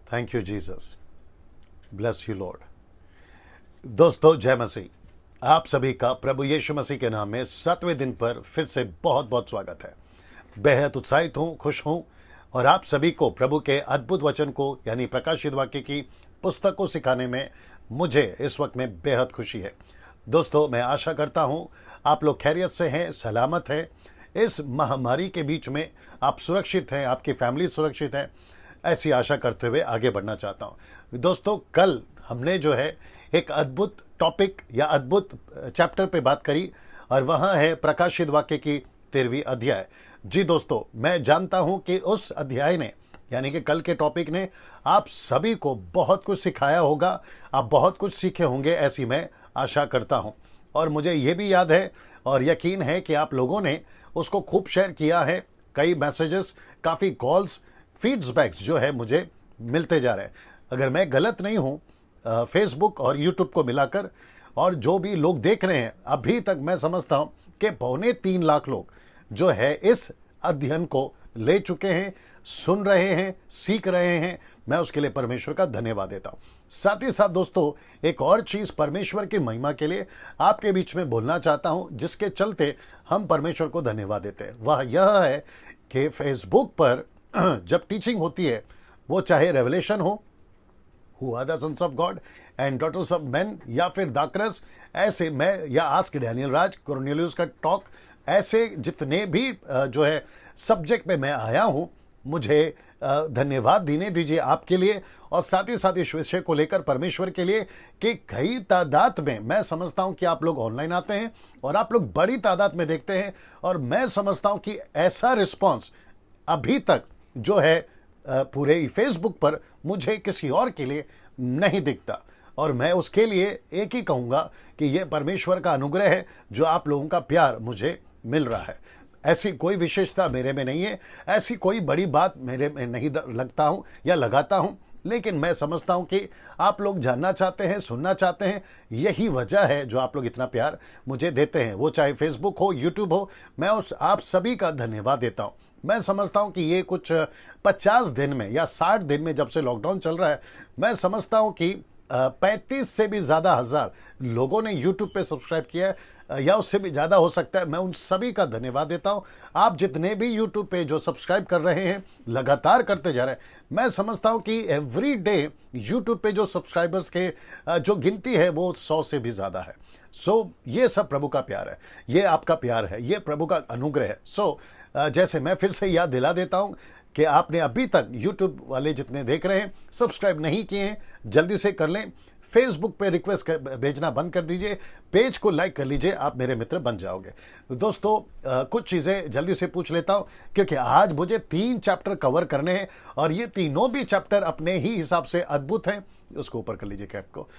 Thank you Jesus, bless you Lord. दोस्तों जय मसीह। आप सभी का प्रभु यीशु मसीह के नाम में 7वें दिन पर फिर से बहुत बहुत स्वागत है। बेहद उत्साहित हूँ, खुश हूँ और आप सभी को प्रभु के अद्भुत वचन को यानी प्रकाशित वाक्य की पुस्तक को सिखाने में मुझे इस वक्त में बेहद खुशी है। दोस्तों मैं आशा करता हूँ आप लोग खैरियत से हैं, सलामत हैं। इस महामारी के बीच में आप सुरक्षित हैं, आपकी फैमिली सुरक्षित है, ऐसी आशा करते हुए आगे बढ़ना चाहता हूँ। दोस्तों कल हमने जो है एक अद्भुत टॉपिक या अद्भुत चैप्टर पे बात करी और वहाँ है प्रकाशित वाक्य की 13वीं अध्याय। जी दोस्तों, मैं जानता हूँ कि उस अध्याय ने यानी कि कल के टॉपिक ने आप सभी को बहुत कुछ सिखाया होगा, आप बहुत कुछ सीखे होंगे, ऐसी मैं आशा करता हूँ। और मुझे ये भी याद है और यकीन है कि आप लोगों ने उसको खूब शेयर किया है। कई मैसेजेस, काफ़ी कॉल्स, फीडबैक्स जो है मुझे मिलते जा रहे हैं। अगर मैं गलत नहीं हूँ, फेसबुक और यूट्यूब को मिलाकर और जो भी लोग देख रहे हैं अभी तक, मैं समझता हूँ कि 2.25 लाख लोग जो है इस अध्ययन को ले चुके हैं, सुन रहे हैं, सीख रहे हैं। मैं उसके लिए परमेश्वर का धन्यवाद देता हूँ। साथ ही साथ दोस्तों एक और चीज़ परमेश्वर की महिमा के लिए आपके बीच में बोलना चाहता हूँ, जिसके चलते हम परमेश्वर को धन्यवाद देते हैं। वह यह है कि फेसबुक पर जब टीचिंग होती है, वो चाहे रेवलेशन हो, who are the sons of God and daughters of man, या फिर दाकरस, ऐसे मैं या आस्क डैनियल राज, कोर्नेलियस का टॉक, ऐसे जितने भी जो है सब्जेक्ट पे मैं आया हूँ, मुझे धन्यवाद देने दीजिए आपके लिए और साथ ही साथ इस विषय को लेकर परमेश्वर के लिए कि कई तादाद में मैं समझता हूं कि आप लोग ऑनलाइन आते हैं और आप लोग बड़ी तादाद में देखते हैं। और मैं समझता हूं कि ऐसा रिस्पांस अभी तक जो है पूरे फेसबुक पर मुझे किसी और के लिए नहीं दिखता। और मैं उसके लिए एक ही कहूँगा कि यह परमेश्वर का अनुग्रह है जो आप लोगों का प्यार मुझे मिल रहा है। ऐसी कोई विशेषता मेरे में नहीं है, ऐसी कोई बड़ी बात मेरे में नहीं लगता हूँ या लगाता हूँ, लेकिन मैं समझता हूँ कि आप लोग जानना चाहते हैं, सुनना चाहते हैं। यही वजह है जो आप लोग इतना प्यार मुझे देते हैं, वो चाहे फेसबुक हो, यूट्यूब हो। मैं आप सभी का धन्यवाद देता हूँ। मैं समझता हूँ कि ये कुछ 50 दिन में या 60 दिन में, जब से लॉकडाउन चल रहा है, मैं समझता हूँ कि 35 से भी ज़्यादा हज़ार लोगों ने यूट्यूब पे सब्सक्राइब किया है, या उससे भी ज़्यादा हो सकता है। मैं उन सभी का धन्यवाद देता हूँ। आप जितने भी यूट्यूब पे जो सब्सक्राइब कर रहे हैं, लगातार करते जा रहे हैं, मैं समझता हूँ कि एवरी डे यूट्यूब पे जो सब्सक्राइबर्स के जो गिनती है वो 100 से भी ज़्यादा है। सो ये सब प्रभु का प्यार है, ये आपका प्यार है, ये प्रभु का अनुग्रह है। सो जैसे मैं फिर से याद दिला देता हूँ कि आपने अभी तक यूट्यूब वाले जितने देख रहे हैं सब्सक्राइब नहीं किए हैं, जल्दी से कर लें। फेसबुक पे रिक्वेस्ट भेजना बंद कर दीजिए, पेज को लाइक कर लीजिए, आप मेरे मित्र बन जाओगे। दोस्तों कुछ चीज़ें जल्दी से पूछ लेता हूँ क्योंकि आज मुझे 3 चैप्टर कवर करने हैं और ये तीनों भी चैप्टर अपने ही हिसाब से अद्भुत हैं। उसको ऊपर कर लीजिए कैप को।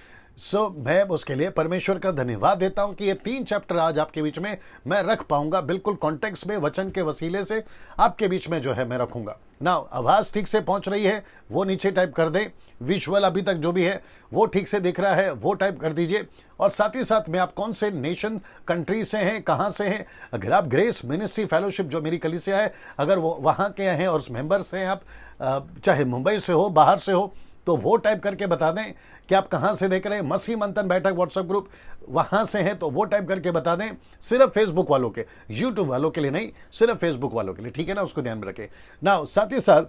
मैं उसके लिए परमेश्वर का धन्यवाद देता हूं कि ये 3 चैप्टर आज आपके बीच में मैं रख पाऊंगा, बिल्कुल कॉन्टेक्स्ट में, वचन के वसीले से आपके बीच में जो है मैं रखूंगा ना। आवाज़ ठीक से पहुंच रही है वो नीचे टाइप कर दें, विजुअल अभी तक जो भी है वो ठीक से दिख रहा है वो टाइप कर दीजिए। और साथ ही साथ में आप कौन से नेशन, कंट्री से हैं, कहाँ से हैं। अगर आप ग्रेस मिनिस्ट्री फेलोशिप जो मेरी कलीसिया है, अगर वो वहाँ के हैं और मेंबर्स हैं आप, चाहे मुंबई से हो, बाहर से हो, तो वो टाइप करके बता दें कि आप कहाँ से देख रहे हैं। मसीह मंथन बैठक व्हाट्सएप ग्रुप वहाँ से हैं तो वो टाइप करके बता दें। सिर्फ फेसबुक वालों के, यूट्यूब वालों के लिए नहीं, सिर्फ फेसबुक वालों के लिए, ठीक है ना। उसको ध्यान में रखें ना। साथ ही साथ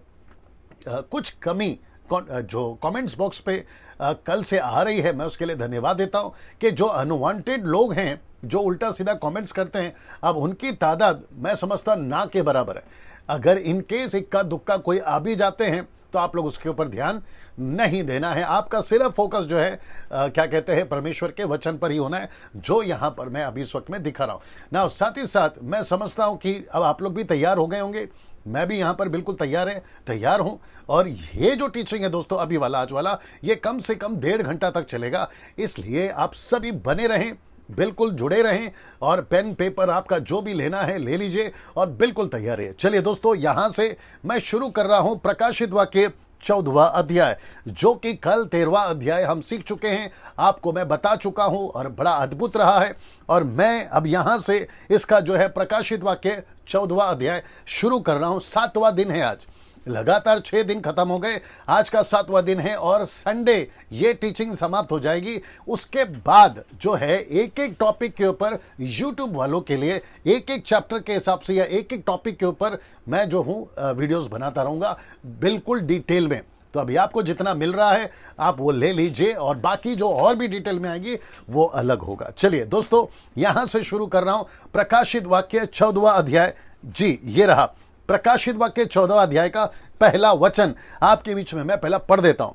कुछ कमी जो कमेंट्स बॉक्स पे कल से आ रही है, मैं उसके लिए धन्यवाद देता हूँ कि जो अनवांटेड लोग हैं, जो उल्टा सीधा कमेंट्स करते हैं, अब उनकी तादाद मैं समझता ना के बराबर है। अगर इनकेस इक्का दुक्का कोई आ भी जाते हैं तो आप लोग उसके ऊपर ध्यान नहीं देना है। आपका सिर्फ फोकस जो है क्या कहते हैं, परमेश्वर के वचन पर ही होना है, जो यहाँ पर मैं अभी इस वक्त में दिखा रहा हूँ ना। साथ ही साथ मैं समझता हूँ कि अब आप लोग भी तैयार हो गए होंगे, मैं भी यहाँ पर बिल्कुल तैयार हूँ। और ये जो टीचिंग है दोस्तों, अभी वाला, आज वाला, ये कम से कम 1.5 घंटा तक चलेगा। इसलिए आप सभी बने रहें, बिल्कुल जुड़े रहें और पेन पेपर आपका जो भी लेना है ले लीजिए और बिल्कुल तैयार रहिए। चलिए दोस्तों, यहां से मैं शुरू कर रहा हूं प्रकाशित वाक्य 14वां अध्याय, जो कि कल 13वां अध्याय हम सीख चुके हैं, आपको मैं बता चुका हूं और बड़ा अद्भुत रहा है। और मैं अब यहां से इसका जो है प्रकाशित वाक्य 14वां अध्याय शुरू कर रहा हूं। 7वां दिन है आज लगातार 6 दिन खत्म हो गए, आज का 7वां दिन है और संडे ये टीचिंग समाप्त हो जाएगी। उसके बाद जो है एक एक टॉपिक के ऊपर यूट्यूब वालों के लिए एक एक चैप्टर के हिसाब से या एक एक टॉपिक के ऊपर मैं जो हूं वीडियोस बनाता रहूंगा बिल्कुल डिटेल में। तो अभी आपको जितना मिल रहा है आप वो ले लीजिए और बाकी जो और भी डिटेल में आएगी वो अलग होगा। चलिए दोस्तों, यहां से शुरू कर रहा हूं प्रकाशित वाक्य 14वां अध्याय। जी ये रहा प्रकाशित वाक्य 14वां अध्याय का पहला वचन आपके बीच में मैं पहला पढ़ देता हूं।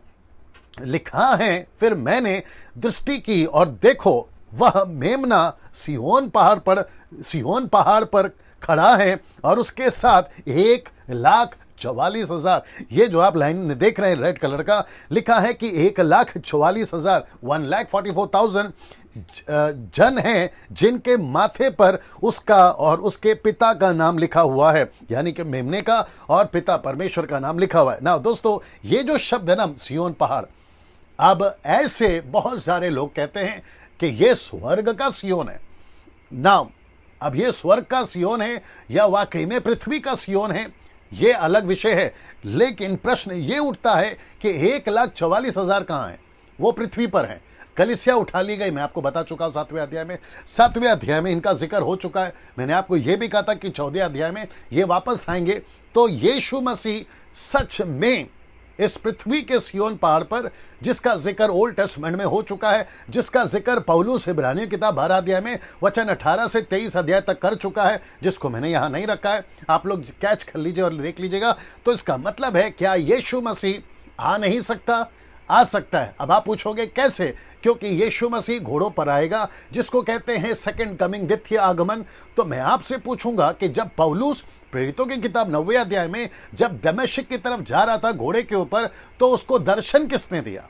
लिखा है, फिर मैंने दृष्टि की और देखो वह मेमना सिय्योन पहाड़ पर खड़ा है और उसके साथ 1,44,000। ये जो आप लाइन देख रहे हैं रेड कलर का, लिखा है कि 1,44,000 1,44,000 जन हैं जिनके माथे पर उसका और उसके पिता का नाम लिखा हुआ है, यानी कि मेमने का और पिता परमेश्वर का नाम लिखा हुआ है ना। दोस्तों ये जो शब्द है ना सिय्योन पहाड़, अब ऐसे बहुत सारे लोग कहते हैं कि ये स्वर्ग का सिय्योन है ना। अब ये स्वर्ग का सिय्योन है या वाकई में पृथ्वी का सिय्योन है, ये अलग विषय है। लेकिन प्रश्न ये उठता है कि 1,44,000 कहां है? वो पृथ्वी पर है। कलीसिया उठा ली गई, मैं आपको बता चुका हूं 7वें अध्याय में इनका जिक्र हो चुका है। मैंने आपको यह भी कहा था कि 14वें अध्याय में ये वापस आएंगे। तो यीशु मसीह सच में इस पृथ्वी के सिय्योन पहाड़ पर, जिसका जिक्र ओल्ड टेस्टमेंट में हो चुका है, जिसका जिक्र पौलुस इब्रानियों किताब 12 अध्याय में वचन 18 से 23 अध्याय तक कर चुका है, जिसको मैंने यहां नहीं रखा है, आप लोग कैच कर लीजिए और देख लीजिएगा। तो इसका मतलब है क्या यीशु मसीह आ नहीं सकता? आ सकता है। अब आप पूछोगे कैसे? क्योंकि यीशु मसीह घोड़ों पर आएगा, जिसको कहते हैं सेकंड कमिंग, द्वितीय आगमन। तो मैं आपसे पूछूंगा कि जब पौलुस प्रेरितों की किताब 9वें अध्याय में जब दमिश्क की तरफ जा रहा था घोड़े के ऊपर, तो उसको दर्शन किसने दिया?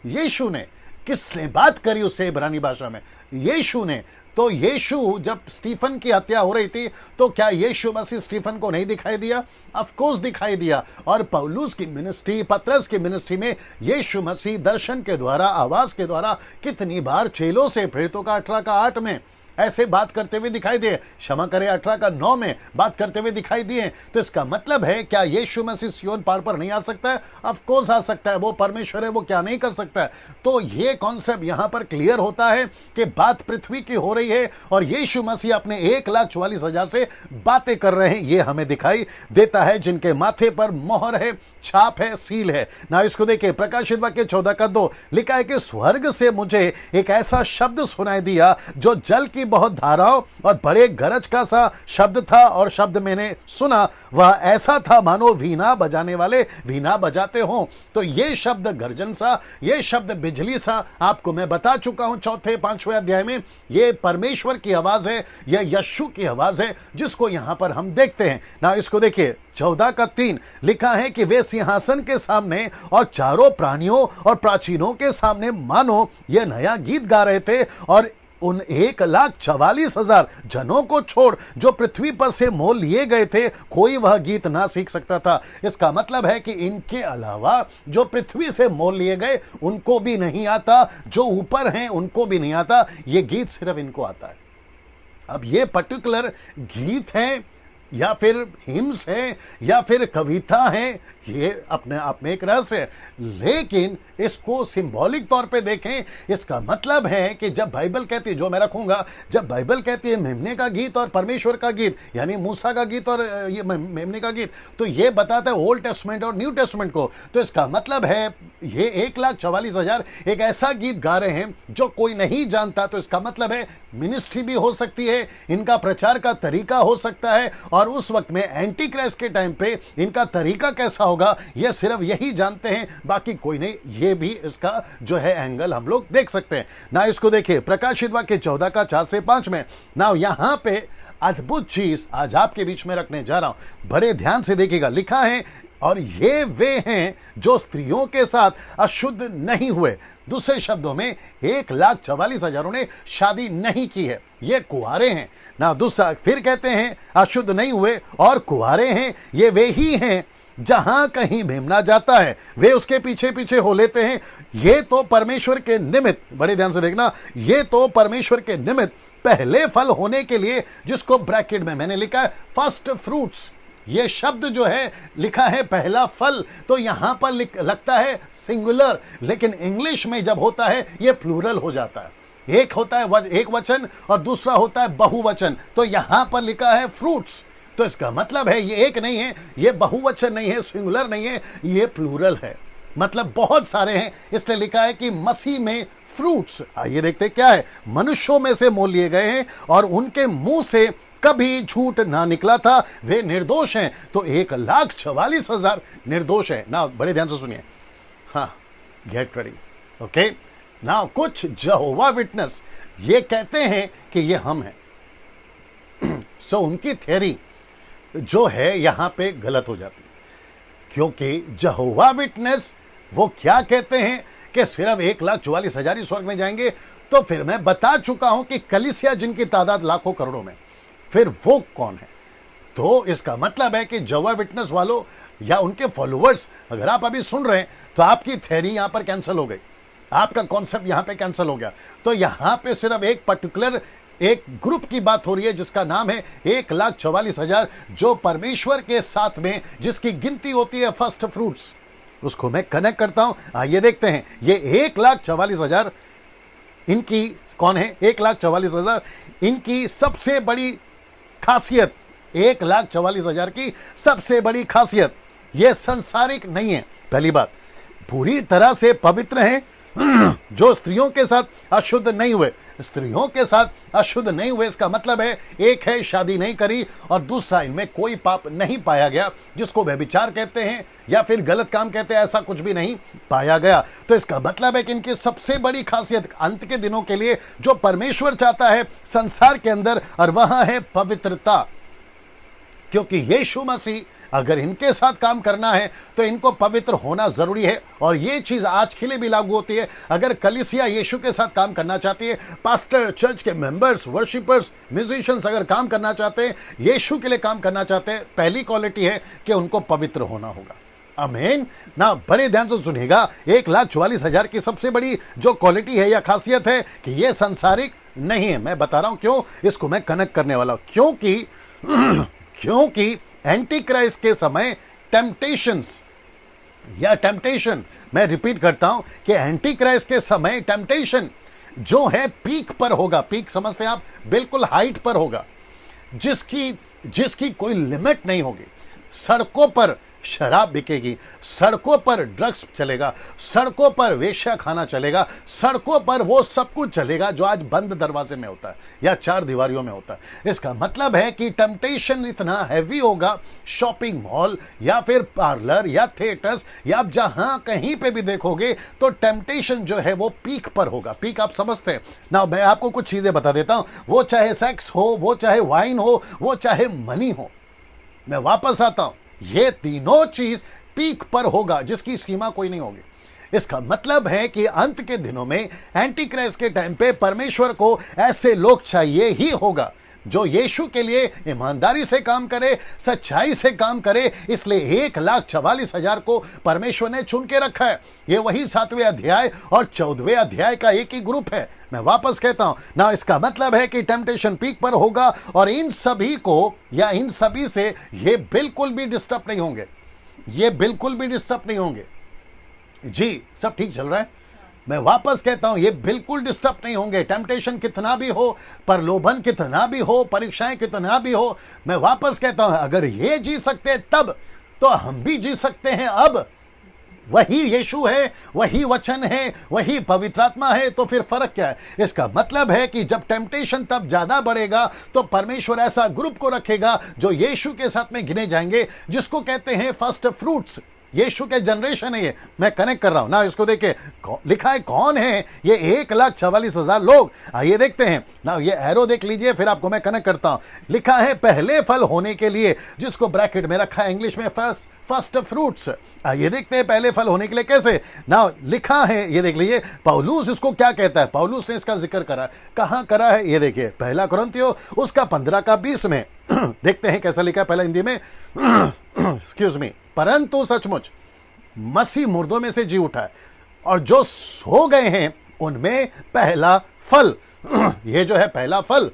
यीशु ने। किसने बात करी उससे इब्रानी भाषा में? यीशु ने। तो यीशु जब स्टीफन की हत्या हो रही थी, तो क्या यीशु मसीह स्टीफन को नहीं दिखाई दिया? ऑफ कोर्स दिखाई दिया। और पौलुस की मिनिस्ट्री, पतरस की मिनिस्ट्री में यीशु मसीह दर्शन के द्वारा, आवाज के द्वारा कितनी बार चेलों से, प्रेरितों का 18 का 8 में ऐसे बात करते हुए दिखाई दिए, क्षमा करें 18 का 9 में बात करते हुए दिखाई दिए। तो इसका मतलब है क्या यीशु मसीह सिय्योन पहाड़ पर नहीं आ सकता है? ऑफ कोर्स आ सकता है। वो परमेश्वर है, वो क्या नहीं कर सकता है? तो ये कॉन्सेप्ट यहां पर क्लियर होता है कि बात पृथ्वी की हो रही है और यीशु मसीह अपने 1,44,000 से बातें कर रहे हैं। ये हमें दिखाई देता है, जिनके माथे पर मोहर है, छाप है, सील है ना। इसको देखिए प्रकाशित वाक्य 14 का 2 लिखा है कि स्वर्ग से मुझे एक ऐसा शब्द सुनाई दिया जो जल की बहुत धाराओं और बड़े गरज का सा शब्द था, और शब्द मैंने सुना वह ऐसा था मानो वीणा बजाने वाले वीणा बजाते हों। तो ये शब्द गर्जन सा, ये शब्द बिजली सा, आपको मैं बता चुका हूं 4-5वें अध्याय में। ये परमेश्वर की आवाज है, यह यीशु की आवाज है, जिसको यहां पर हम देखते हैं ना। इसको देखिए 14 का 3 लिखा है कि वे सिंहासन के सामने और चारों प्राणियों और प्राचीनों के सामने मानो यह नया गीत गा रहे थे, और उन 1,44,000 जनों को छोड़ जो पृथ्वी पर से मोल लिए गए थे, कोई वह गीत ना सीख सकता था। इसका मतलब है कि इनके अलावा जो पृथ्वी से मोल लिए गए उनको भी नहीं आता, जो ऊपर हैं उनको भी नहीं आता, ये गीत सिर्फ इनको आता है। अब ये पर्टिकुलर गीत है या फिर हिम्स है या फिर कविता है, ये अपने आप में एक रहस्य है। लेकिन इसको सिंबॉलिक तौर पे देखें, इसका मतलब है कि जब बाइबल कहती है, जो मैं रखूंगा, जब बाइबल कहती है मेमने का गीत और परमेश्वर का गीत, यानी मूसा का गीत और ये मेमने का गीत, तो ये बताता है ओल्ड टेस्टमेंट और न्यू टेस्टमेंट को। तो इसका मतलब है ये 1,44,000 एक ऐसा गीत गा रहे हैं जो कोई नहीं जानता। तो इसका मतलब है मिनिस्ट्री भी हो सकती है, इनका प्रचार का तरीका हो सकता है, और उस वक्त में एंटी क्राइस्ट के टाइम पे इनका तरीका कैसा होगा ये सिर्फ यही जानते हैं, बाकी कोई नहीं। ये भी इसका जो है एंगल हम लोग देख सकते हैं ना। इसको देखिए प्रकाशित वाक्य 14 का 4 से 5 में ना, यहां पे अद्भुत चीज आज आपके बीच में रखने जा रहा हूं, बड़े ध्यान से देखिएगा। लिखा है और ये वे हैं जो स्त्रियों के साथ अशुद्ध नहीं हुए। दूसरे शब्दों में 1,44,000 ने शादी नहीं की है, ये कुंवारे हैं ना। दूसरा फिर कहते हैं अशुद्ध नहीं हुए और कुंवारे हैं, ये वे ही हैं जहां कहीं मेमना जाता है वे उसके पीछे पीछे हो लेते हैं। ये तो परमेश्वर के निमित्त, बड़े ध्यान से देखना, ये तो परमेश्वर के निमित्त पहले फल होने के लिए, जिसको ब्रैकेट में मैंने लिखा है फर्स्ट फ्रूट्स, ये शब्द जो है लिखा है पहला फल, तो यहां पर लगता है सिंगुलर, लेकिन इंग्लिश में जब होता है ये प्लूरल हो जाता है। एक होता है एक वचन और दूसरा होता है बहुवचन, तो यहां पर लिखा है फ्रूट्स, तो इसका मतलब है ये एक नहीं है, ये बहुवचन नहीं है, सिंगुलर नहीं है, ये प्लूरल है, मतलब बहुत सारे हैं, इसलिए लिखा है कि मसीह में फ्रूट्स। आइए देखते क्या है। मनुष्यों में से मोल लिए गए हैं और उनके मुंह से कभी झूठ ना निकला था, वे निर्दोष हैं। तो 1,44,000 निर्दोष हैं ना। बड़े ध्यान से सुनिए, हाँ, गेट रेडी, ओके ना। कुछ यहोवा विटनेस ये कहते हैं कि ये हम हैं। सो उनकी थ्योरी जो है यहां पे गलत हो जाती है, क्योंकि यहोवा विटनेस वो क्या कहते हैं कि सिर्फ 1,44,000 ही स्वर्ग में जाएंगे। तो फिर मैं बता चुका हूं कि कलीसिया जिनकी तादाद लाखों करोड़ों में, फिर वो कौन है? तो इसका मतलब है कि यहोवा विटनेस वालों या उनके फॉलोअर्स, अगर आप अभी सुन रहे हैं तो आपकी थ्योरी यहां पर कैंसिल हो गई, आपका कॉन्सेप्ट यहां पे कैंसिल हो गया। तो यहां पे सिर्फ एक पर्टिकुलर एक ग्रुप की बात हो रही है जिसका नाम है 1,44,000, जो परमेश्वर के साथ में जिसकी गिनती होती है फर्स्ट फ्रूट्स, उसको मैं कनेक्ट करता हूं। आइए देखते हैं ये 1,44,000 इनकी कौन है। 1,44,000 इनकी सबसे बड़ी खासियत, 1,44,000 की सबसे बड़ी खासियत, ये संसारिक नहीं है। पहली बात, पूरी तरह से पवित्र हैं, जो स्त्रियों के साथ अशुद्ध नहीं हुए। स्त्रियों के साथ अशुद्ध नहीं हुए इसका मतलब है, एक है शादी नहीं करी और दूसरा इनमें कोई पाप नहीं पाया गया, जिसको व्यभिचार कहते हैं या फिर गलत काम कहते हैं, ऐसा कुछ भी नहीं पाया गया। तो इसका मतलब है कि इनकी सबसे बड़ी खासियत अंत के दिनों के लिए जो परमेश्वर चाहता है संसार के अंदर, और वहां है पवित्रता। क्योंकि यीशु मसीह अगर इनके साथ काम करना है तो इनको पवित्र होना जरूरी है, और ये चीज आज के लिए भी लागू होती है। अगर कलीसिया यीशु के साथ काम करना चाहती है, पास्टर, चर्च के मेंबर्स, वर्शिपर्स, म्यूजिशियंस अगर काम करना चाहते हैं, यीशु के लिए काम करना चाहते हैं, पहली क्वालिटी है कि उनको पवित्र होना होगा। आमीन ना। बड़े ध्यान से सुनिएगा, 1,44,000 की सबसे बड़ी जो क्वालिटी है या खासियत है कि ये संसारिक नहीं है। मैं बता रहा हूं क्यों, इसको मैं कनेक्ट करने वाला हूं। क्योंकि एंटी क्राइस्ट के समय टेम्पटेशंस या टेम्पटेशन, मैं रिपीट करता हूं कि एंटी क्राइस्ट के समय टेम्पटेशन जो है पीक पर होगा। पीक समझते हैं आप, बिल्कुल हाइट पर होगा, जिसकी कोई लिमिट नहीं होगी। सड़कों पर शराब बिकेगी, सड़कों पर ड्रग्स चलेगा, सड़कों पर वेश्या खाना चलेगा, सड़कों पर वो सब कुछ चलेगा जो आज बंद दरवाजे में होता है या 4 दीवारियों में होता है। इसका मतलब है कि टेम्पटेशन इतना हैवी होगा, शॉपिंग मॉल या फिर पार्लर या थिएटर्स या आप जहां कहीं पे भी देखोगे तो टेम्पटेशन जो है वो पीक पर होगा। पीक आप समझते हैं ना। मैं आपको कुछ चीजें बता देता हूं, वो चाहे सेक्स हो, वो चाहे वाइन हो, वो चाहे मनी हो। मैं वापस आता हूं, ये तीनों चीज पीक पर होगा, जिसकी सीमा कोई नहीं होगी। इसका मतलब है कि अंत के दिनों में एंटी क्राइस्ट के टाइम पे परमेश्वर को ऐसे लोग चाहिए ही होगा जो यीशु के लिए ईमानदारी से काम करे, सच्चाई से काम करे। इसलिए 1,44,000 को परमेश्वर ने चुन के रखा है। ये वही 7वें अध्याय और 14वें अध्याय का एक ही ग्रुप है। मैं वापस कहता हूं ना, इसका मतलब है कि टेम्पटेशन पीक पर होगा और इन सभी को या इन सभी से ये बिल्कुल भी डिस्टर्ब नहीं होंगे, ये बिल्कुल भी डिस्टर्ब नहीं होंगे। जी, सब ठीक चल रहा है। मैं वापस कहता हूं, ये बिल्कुल डिस्टर्ब नहीं होंगे। टेम्पटेशन कितना भी हो, प्रलोभन कितना भी हो, परीक्षाएं कितना भी हो, मैं वापस कहता हूं, अगर ये जी सकते हैं तब, तो हम भी जी सकते हैं अब। वही यीशु है, वही वचन है, वही पवित्र आत्मा है, तो फिर फर्क क्या है? इसका मतलब है कि जब टेम्पटेशन तब ज्यादा बढ़ेगा तो परमेश्वर ऐसा ग्रुप को रखेगा जो यीशु के साथ में गिने जाएंगे, जिसको कहते हैं फर्स्ट फ्रूट्स। यीशु के जनरेशन है ये, मैं कनेक्ट कर रहा हूं ना। इसको देखिए लिखा है कौन है ये 1,44,000 लोग। आइए देखते हैं ना, ये एरो देख लीजिए, फिर आपको मैं कनेक्ट करता हूं। लिखा है पहले फल होने के लिए, जिसको ब्रैकेट में रखा है इंग्लिश में फर्स्ट फ्रूट्स। आइए देखते हैं पहले फल होने के लिए कैसे ना लिखा है। ये देख लीजिए पौलुस इसको क्या कहता है। पौलुस ने इसका जिक्र करा, कहां करा है ये देखिए, पहला कुरिन्थियों उसका 15 का 20 में। देखते हैं कैसा लिखा है पहला हिंदी में। Excuse me. परंतु सचमुच मसीह मुर्दों में से जी उठा है और जो सो गए हैं उनमें पहला फल, ये जो है पहला फल,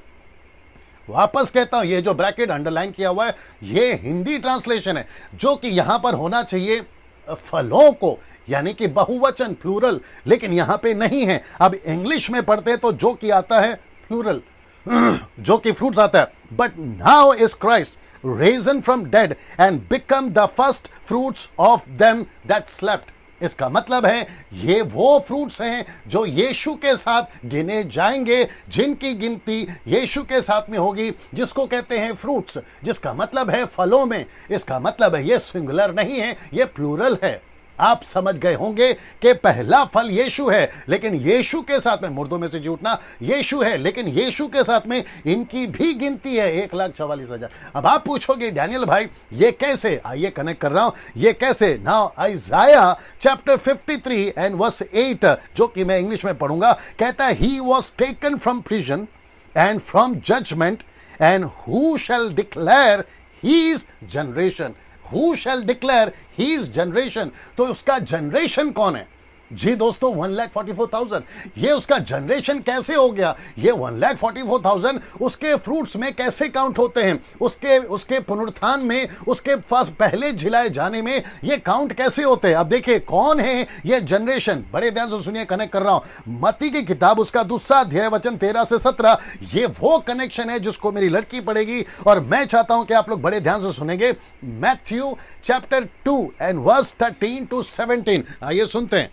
वापस कहता हूं, ये जो ब्रैकेट अंडरलाइन किया हुआ है ये हिंदी ट्रांसलेशन है, जो कि यहां पर होना चाहिए फलों को, यानी कि बहुवचन प्लूरल, लेकिन यहां पे नहीं है। अब इंग्लिश में पढ़ते तो जो कि आता है प्लूरल, जो कि फ्रूट्स आता है। But now is Christ risen from dead and become the first fruits of them that slept. इसका मतलब है ये वो फ्रूट्स हैं जो यीशु के साथ गिने जाएंगे, जिनकी गिनती यीशु के साथ में होगी, जिसको कहते हैं फ्रूट्स, जिसका मतलब है फलों में। इसका मतलब है ये सिंगुलर नहीं है, ये प्लूरल है। आप समझ गए होंगे कि पहला फल यीशु है, लेकिन यीशु के साथ में मुर्दों में से जी उठना यीशु है, लेकिन यीशु के साथ में इनकी भी गिनती है 1,44,000। अब आप पूछोगे डैनियल भाई ये कैसे? आइए कनेक्ट कर रहा हूं, ये कैसे। Now Isaiah chapter 53 and verse 8, जो कि मैं इंग्लिश में पढ़ूंगा, कहता है he was taken from prison and from judgment and who shall declare his generation. Who shall declare his generation? तो उसका जनरेशन कौन है? जी दोस्तों 1,44,000। ये उसका जनरेशन कैसे हो गया? ये 1,44,000 उसके फ्रूट्स में कैसे काउंट होते हैं? उसके पुनरुत्थान में, उसके पास पहले झिलाए जाने में ये काउंट कैसे होते हैं? अब देखिए कौन है ये जनरेशन, बड़े ध्यान से सुनिए, कनेक्ट कर रहा हूं। मत्ती की किताब उसका 2 अध्याय वचन 13 से 17, ये वो कनेक्शन है जिसको मेरी लड़की पढ़ेगी और मैं चाहता हूं कि आप लोग बड़े ध्यान से सुनेंगे। Matthew chapter 2 and verse 13 to 17, आइए सुनते हैं।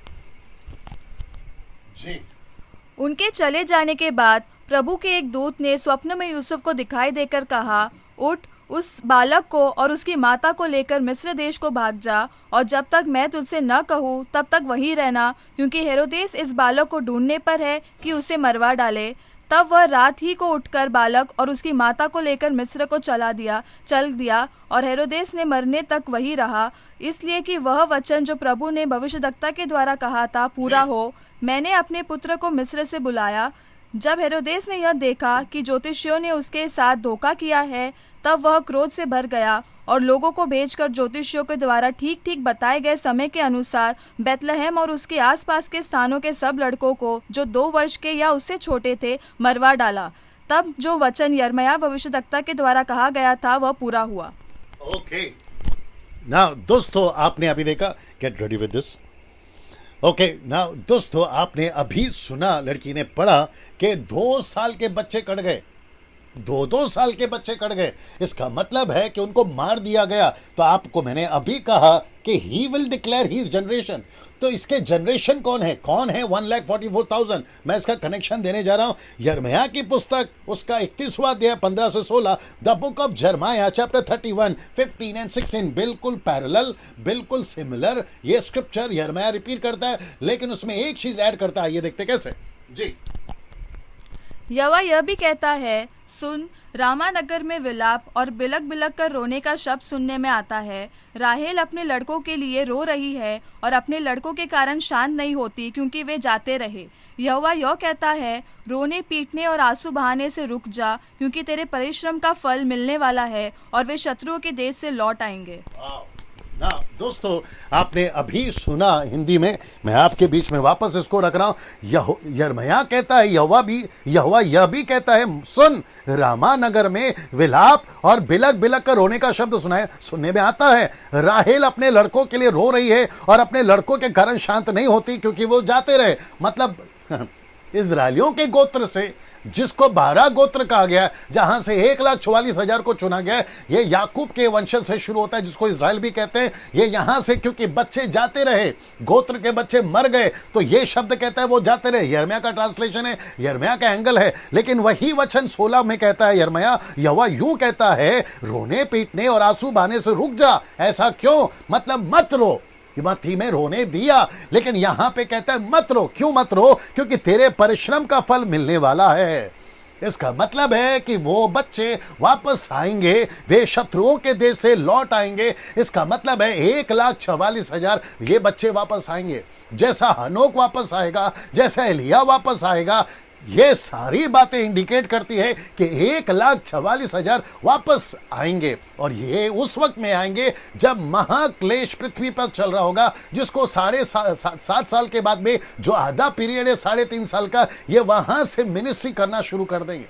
उनके चले जाने के बाद प्रभु के एक दूत ने स्वप्न में यूसुफ को दिखाई देकर कहा, उठ, उस बालक को और उसकी माता को लेकर मिस्र देश को भाग जा, और जब तक मैं तुझसे न कहूँ तब तक वहीं रहना, क्योंकि हेरोदेस इस बालक को ढूंढने पर है कि उसे मरवा डाले। तब वह रात ही को उठकर बालक और उसकी माता को लेकर मिस्र को चल दिया, और हेरोदेस ने मरने तक वही रहा, इसलिए कि वह वचन जो प्रभु ने भविष्यद्वक्ता के द्वारा कहा था पूरा हो, मैंने अपने पुत्र को मिस्र से बुलाया। जब हेरोदेस ने यह देखा कि ज्योतिषियों ने उसके साथ धोखा किया है, तब वह क्रोध से भर गया और लोगों को भेजकर ज्योतिषियों के द्वारा ठीक ठीक बताए गए समय के अनुसार बेतलहम और उसके आसपास के स्थानों के सब लड़कों को जो 2 वर्ष के या उससे छोटे थे मरवा डाला। तब जो वचन यिर्मयाह भविष्यद्वक्ता के द्वारा कहा गया था वह पूरा हुआ। ओके नाउ दोस्तों, आपने अभी देखा, get ready with this. Okay now दोस्तों, आपने अभी सुना, लड़की ने पढ़ा कि 2 साल के बच्चे कट गए, 2 साल के बच्चे कट गए। इसका मतलब है कि उनको मार दिया गया। तो आपको मैंने अभी कहा कि he will declare his generation. तो इसके जनरेशन कौन है? 1,44,000। मैं इसका कनेक्शन देने जा रहा हूं यिर्मयाह की पुस्तक, उसका 31वां अध्याय 15 से 16, द बुक ऑफ यिर्मयाह चैप्टर 31, 15 एंड 16, बिल्कुल पैरेलल, बिल्कुल सिमिलर। ये स्क्रिप्चर यिर्मयाह रिपीट करता है, लेकिन उसमें एक चीज ऐड करता है। ये देखते कैसे जी। यहोवा यह भी कहता है, सुन, रामानगर में विलाप और बिलक बिलक कर रोने का शब्द सुनने में आता है। राहेल अपने लड़कों के लिए रो रही है और अपने लड़कों के कारण शांत नहीं होती, क्योंकि वे जाते रहे। यहोवा यह कहता है, रोने पीटने और आंसू बहाने से रुक जा, क्योंकि तेरे परिश्रम का फल मिलने वाला है और वे शत्रुओं के देश से लौट आएंगे। ना दोस्तों, आपने अभी सुना हिंदी में, मैं आपके बीच में वापस इसको रख रहा हूं। यिर्मयाह कहता है, यहोवा यह भी कहता है, सुन, रामानगर में विलाप और बिलक बिलक कर रोने का शब्द सुनने में आता है। राहेल अपने लड़कों के लिए रो रही है और अपने लड़कों के कारण शांत नहीं होती, क्योंकि वो जाते रहे। मतलब इजरायलियों के गोत्र से, जिसको 12 गोत्र कहा गया, जहां से 1,44,000 को चुना गया, ये याकूब के वंशज से शुरू होता है, जिसको इजराइल भी कहते हैं। ये यहां से, क्योंकि बच्चे जाते रहे, गोत्र के बच्चे मर गए, तो ये शब्द कहता है वो जाते रहे। यिर्मयाह का ट्रांसलेशन है, यिर्मयाह का एंगल है, लेकिन वही वचन 16 में कहता है यिर्मयाह, यहोवा यूं कहता है, रोने पीटने और आंसू बहाने से रुक जा। ऐसा क्यों? मतलब मत रो। मत्ती में रोने दिया, लेकिन यहां पे कहता है मत रो। क्यों मत रो? क्योंकि तेरे परिश्रम का फल मिलने वाला है। इसका मतलब है कि वो बच्चे वापस आएंगे, वे शत्रुओं के देश से लौट आएंगे। इसका मतलब है 1,44,000 ये बच्चे वापस आएंगे, जैसा हनोक वापस आएगा, जैसा एलिया वापस आएगा। ये सारी बातें इंडिकेट करती है कि 1,44,000 वापस आएंगे, और ये उस वक्त में आएंगे जब महाक्लेश पृथ्वी पर चल रहा होगा, जिसको 7.5 साल के बाद में, जो आधा पीरियड है 3.5 साल का, ये वहां से मिनिस्ट्री करना शुरू कर देंगे।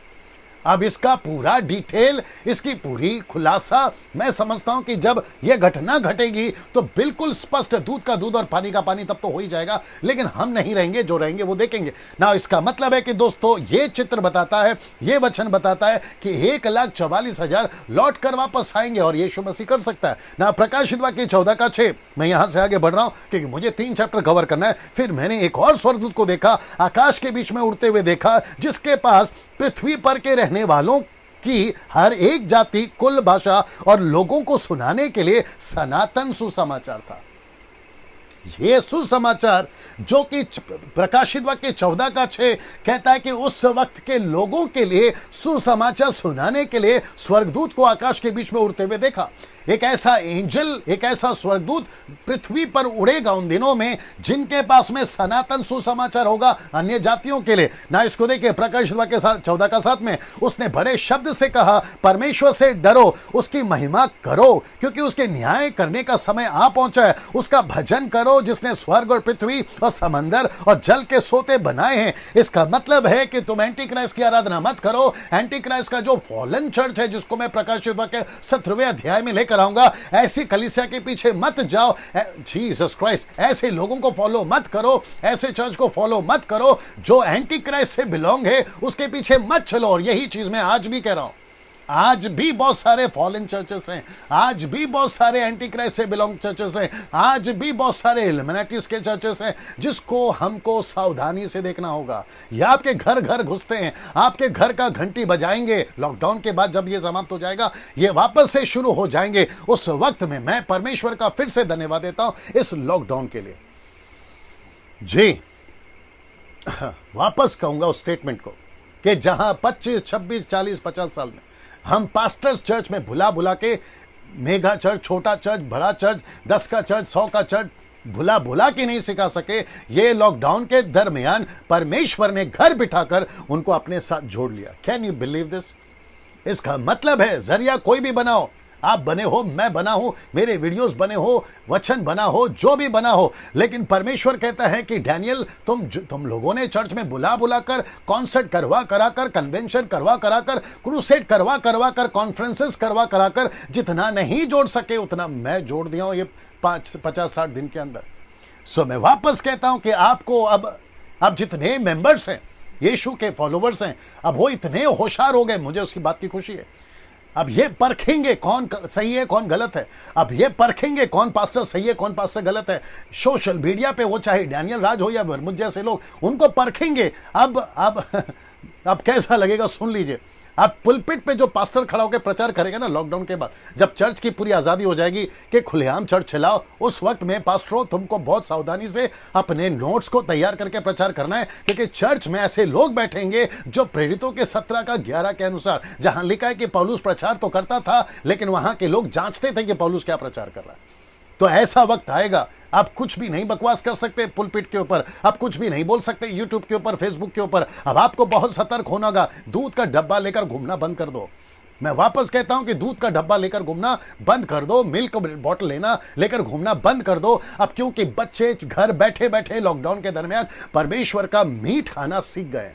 अब इसका पूरा डिटेल, इसकी पूरी खुलासा मैं समझता हूं कि जब यह घटना घटेगी तो बिल्कुल स्पष्ट, दूध का दूध और पानी का पानी तब तो हो ही जाएगा, लेकिन हम नहीं रहेंगे, जो रहेंगे वो देखेंगे ना। इसका मतलब है कि दोस्तों ये चित्र बताता है, ये वचन बताता है कि 1,44,000 लौट कर वापस आएंगे और यीशु मसीह कर सकता है ना। प्रकाशित वाक्य 14:6, मैं यहां से आगे बढ़ रहा हूं क्योंकि मुझे 3 चैप्टर कवर करना है। फिर मैंने एक और स्वर्गदूत को देखा, आकाश के बीच में उड़ते हुए देखा, जिसके पास पृथ्वी पर के रहने वालों की हर एक जाति, कुल, भाषा और लोगों को सुनाने के लिए सनातन सुसमाचार था। ये सुसमाचार जो कि प्रकाशित वाक्य 14:6 कहता है कि उस वक्त के लोगों के लिए सुसमाचार सुनाने के लिए स्वर्गदूत को आकाश के बीच में उड़ते हुए देखा। एक ऐसा एंजल, एक ऐसा स्वर्गदूत पृथ्वी पर उड़ेगा उन दिनों में, जिनके पास में सनातन सुसमाचार होगा अन्य जातियों के लिए ना। इसको देखिए, प्रकाशित वाक्य 14:7 में उसने बड़े शब्द से कहा, परमेश्वर से डरो, उसकी महिमा करो, क्योंकि उसके न्याय करने का समय आ पहुंचा है। उसका भजन करो जिसने स्वर्ग और पृथ्वी और समंदर और जल के सोते बनाए हैं। इसका मतलब है कि तुम एंटी क्राइस्ट की आराधना मत करो। एंटी क्राइस्ट का जो फॉलन चर्च है, जिसको मैं प्रकाशित वाक्य 17वें अध्याय में लेकर आऊंगा, ऐसी कलीसिया के पीछे मत जाओ। जीसस क्राइस्ट, ऐसे लोगों को फॉलो मत करो, ऐसे चर्च को फॉलो मत करो जो एंटी क्राइस्ट से बिलोंग है, उसके पीछे मत चलो। और यही चीज मैं आज भी कह रहा हूं। आज भी बहुत सारे फॉलन चर्चेस हैं, आज भी बहुत सारे एंटी क्राइस्ट से बिलोंग चर्चेस हैं, आज भी बहुत सारे इल्यूमिनेटीज के चर्चेस हैं, जिसको हमको सावधानी से देखना होगा। ये आपके घर घर घुसते हैं, आपके घर का घंटी बजाएंगे। लॉकडाउन के बाद जब ये समाप्त हो जाएगा, ये वापस से शुरू हो जाएंगे। उस वक्त में मैं परमेश्वर का फिर से धन्यवाद देता हूं इस लॉकडाउन के लिए। जी, वापस कहूंगा उस स्टेटमेंट को कि जहां 25, 26, 40, 50 साल में हम पास्टर्स चर्च में भुला भुला के, मेगा चर्च, छोटा चर्च, बड़ा चर्च, 10 का चर्च, 100 का चर्च भुला भुला के नहीं सिखा सके, ये लॉकडाउन के दरमियान परमेश्वर ने घर बिठाकर उनको अपने साथ जोड़ लिया। Can you believe this? इसका मतलब है जरिया कोई भी बनाओ, आप बने हो, मैं बना हूं, मेरे वीडियोस बने हो, वचन बना हो, जो भी बना हो, लेकिन परमेश्वर कहता है कि डैनियल, तुम लोगों ने चर्च में बुला बुला कर, कॉन्सर्ट करवा करा कर, कन्वेंशन करवा करा कर, क्रूसेड करवा करवा कर, कॉन्फ्रेंसेस करवा करा कर, जितना नहीं जोड़ सके उतना मैं जोड़ दिया हूं ये 50-60 दिन के अंदर। सो मैं वापस कहता हूं कि आपको अब जितने मेंबर्स हैं, यीशु के फॉलोवर्स हैं, अब वो इतने होशियार हो गए, मुझे उसकी बात की खुशी है। अब ये परखेंगे कौन सही है कौन गलत है, अब ये परखेंगे कौन पास्टर सही है कौन पास्टर गलत है। सोशल मीडिया पे वो चाहे डैनियल राज हो या मुझ जैसे लोग, उनको परखेंगे। अब कैसा लगेगा सुन लीजिए। अब पुलपिट पे जो पास्टर खड़ा होकर प्रचार करेगा ना लॉकडाउन के बाद, जब चर्च की पूरी आज़ादी हो जाएगी कि खुलेआम चर्च चलाओ, उस वक्त में पास्टरों तुमको बहुत सावधानी से अपने नोट्स को तैयार करके प्रचार करना है, क्योंकि चर्च में ऐसे लोग बैठेंगे जो प्रेरितों के 17:11 के अनुसार, जहां लिखा है कि पौलुस प्रचार तो करता था, लेकिन वहां के लोग जांचते थे कि पौलुस क्या प्रचार कर रहा है। तो ऐसा वक्त आएगा, आप कुछ भी नहीं बकवास कर सकते पुलपिट के ऊपर, आप कुछ भी नहीं बोल सकते यूट्यूब के ऊपर, फेसबुक के ऊपर। अब आपको बहुत सतर्क होना होगा। दूध का डब्बा लेकर घूमना बंद कर दो। मैं वापस कहता हूं कि दूध का डब्बा लेकर घूमना बंद कर दो, मिल्क बॉटल लेना लेकर घूमना बंद कर दो। अब क्योंकि बच्चे घर बैठे बैठे लॉकडाउन के दरमियान परमेश्वर का मीट खाना सीख गए,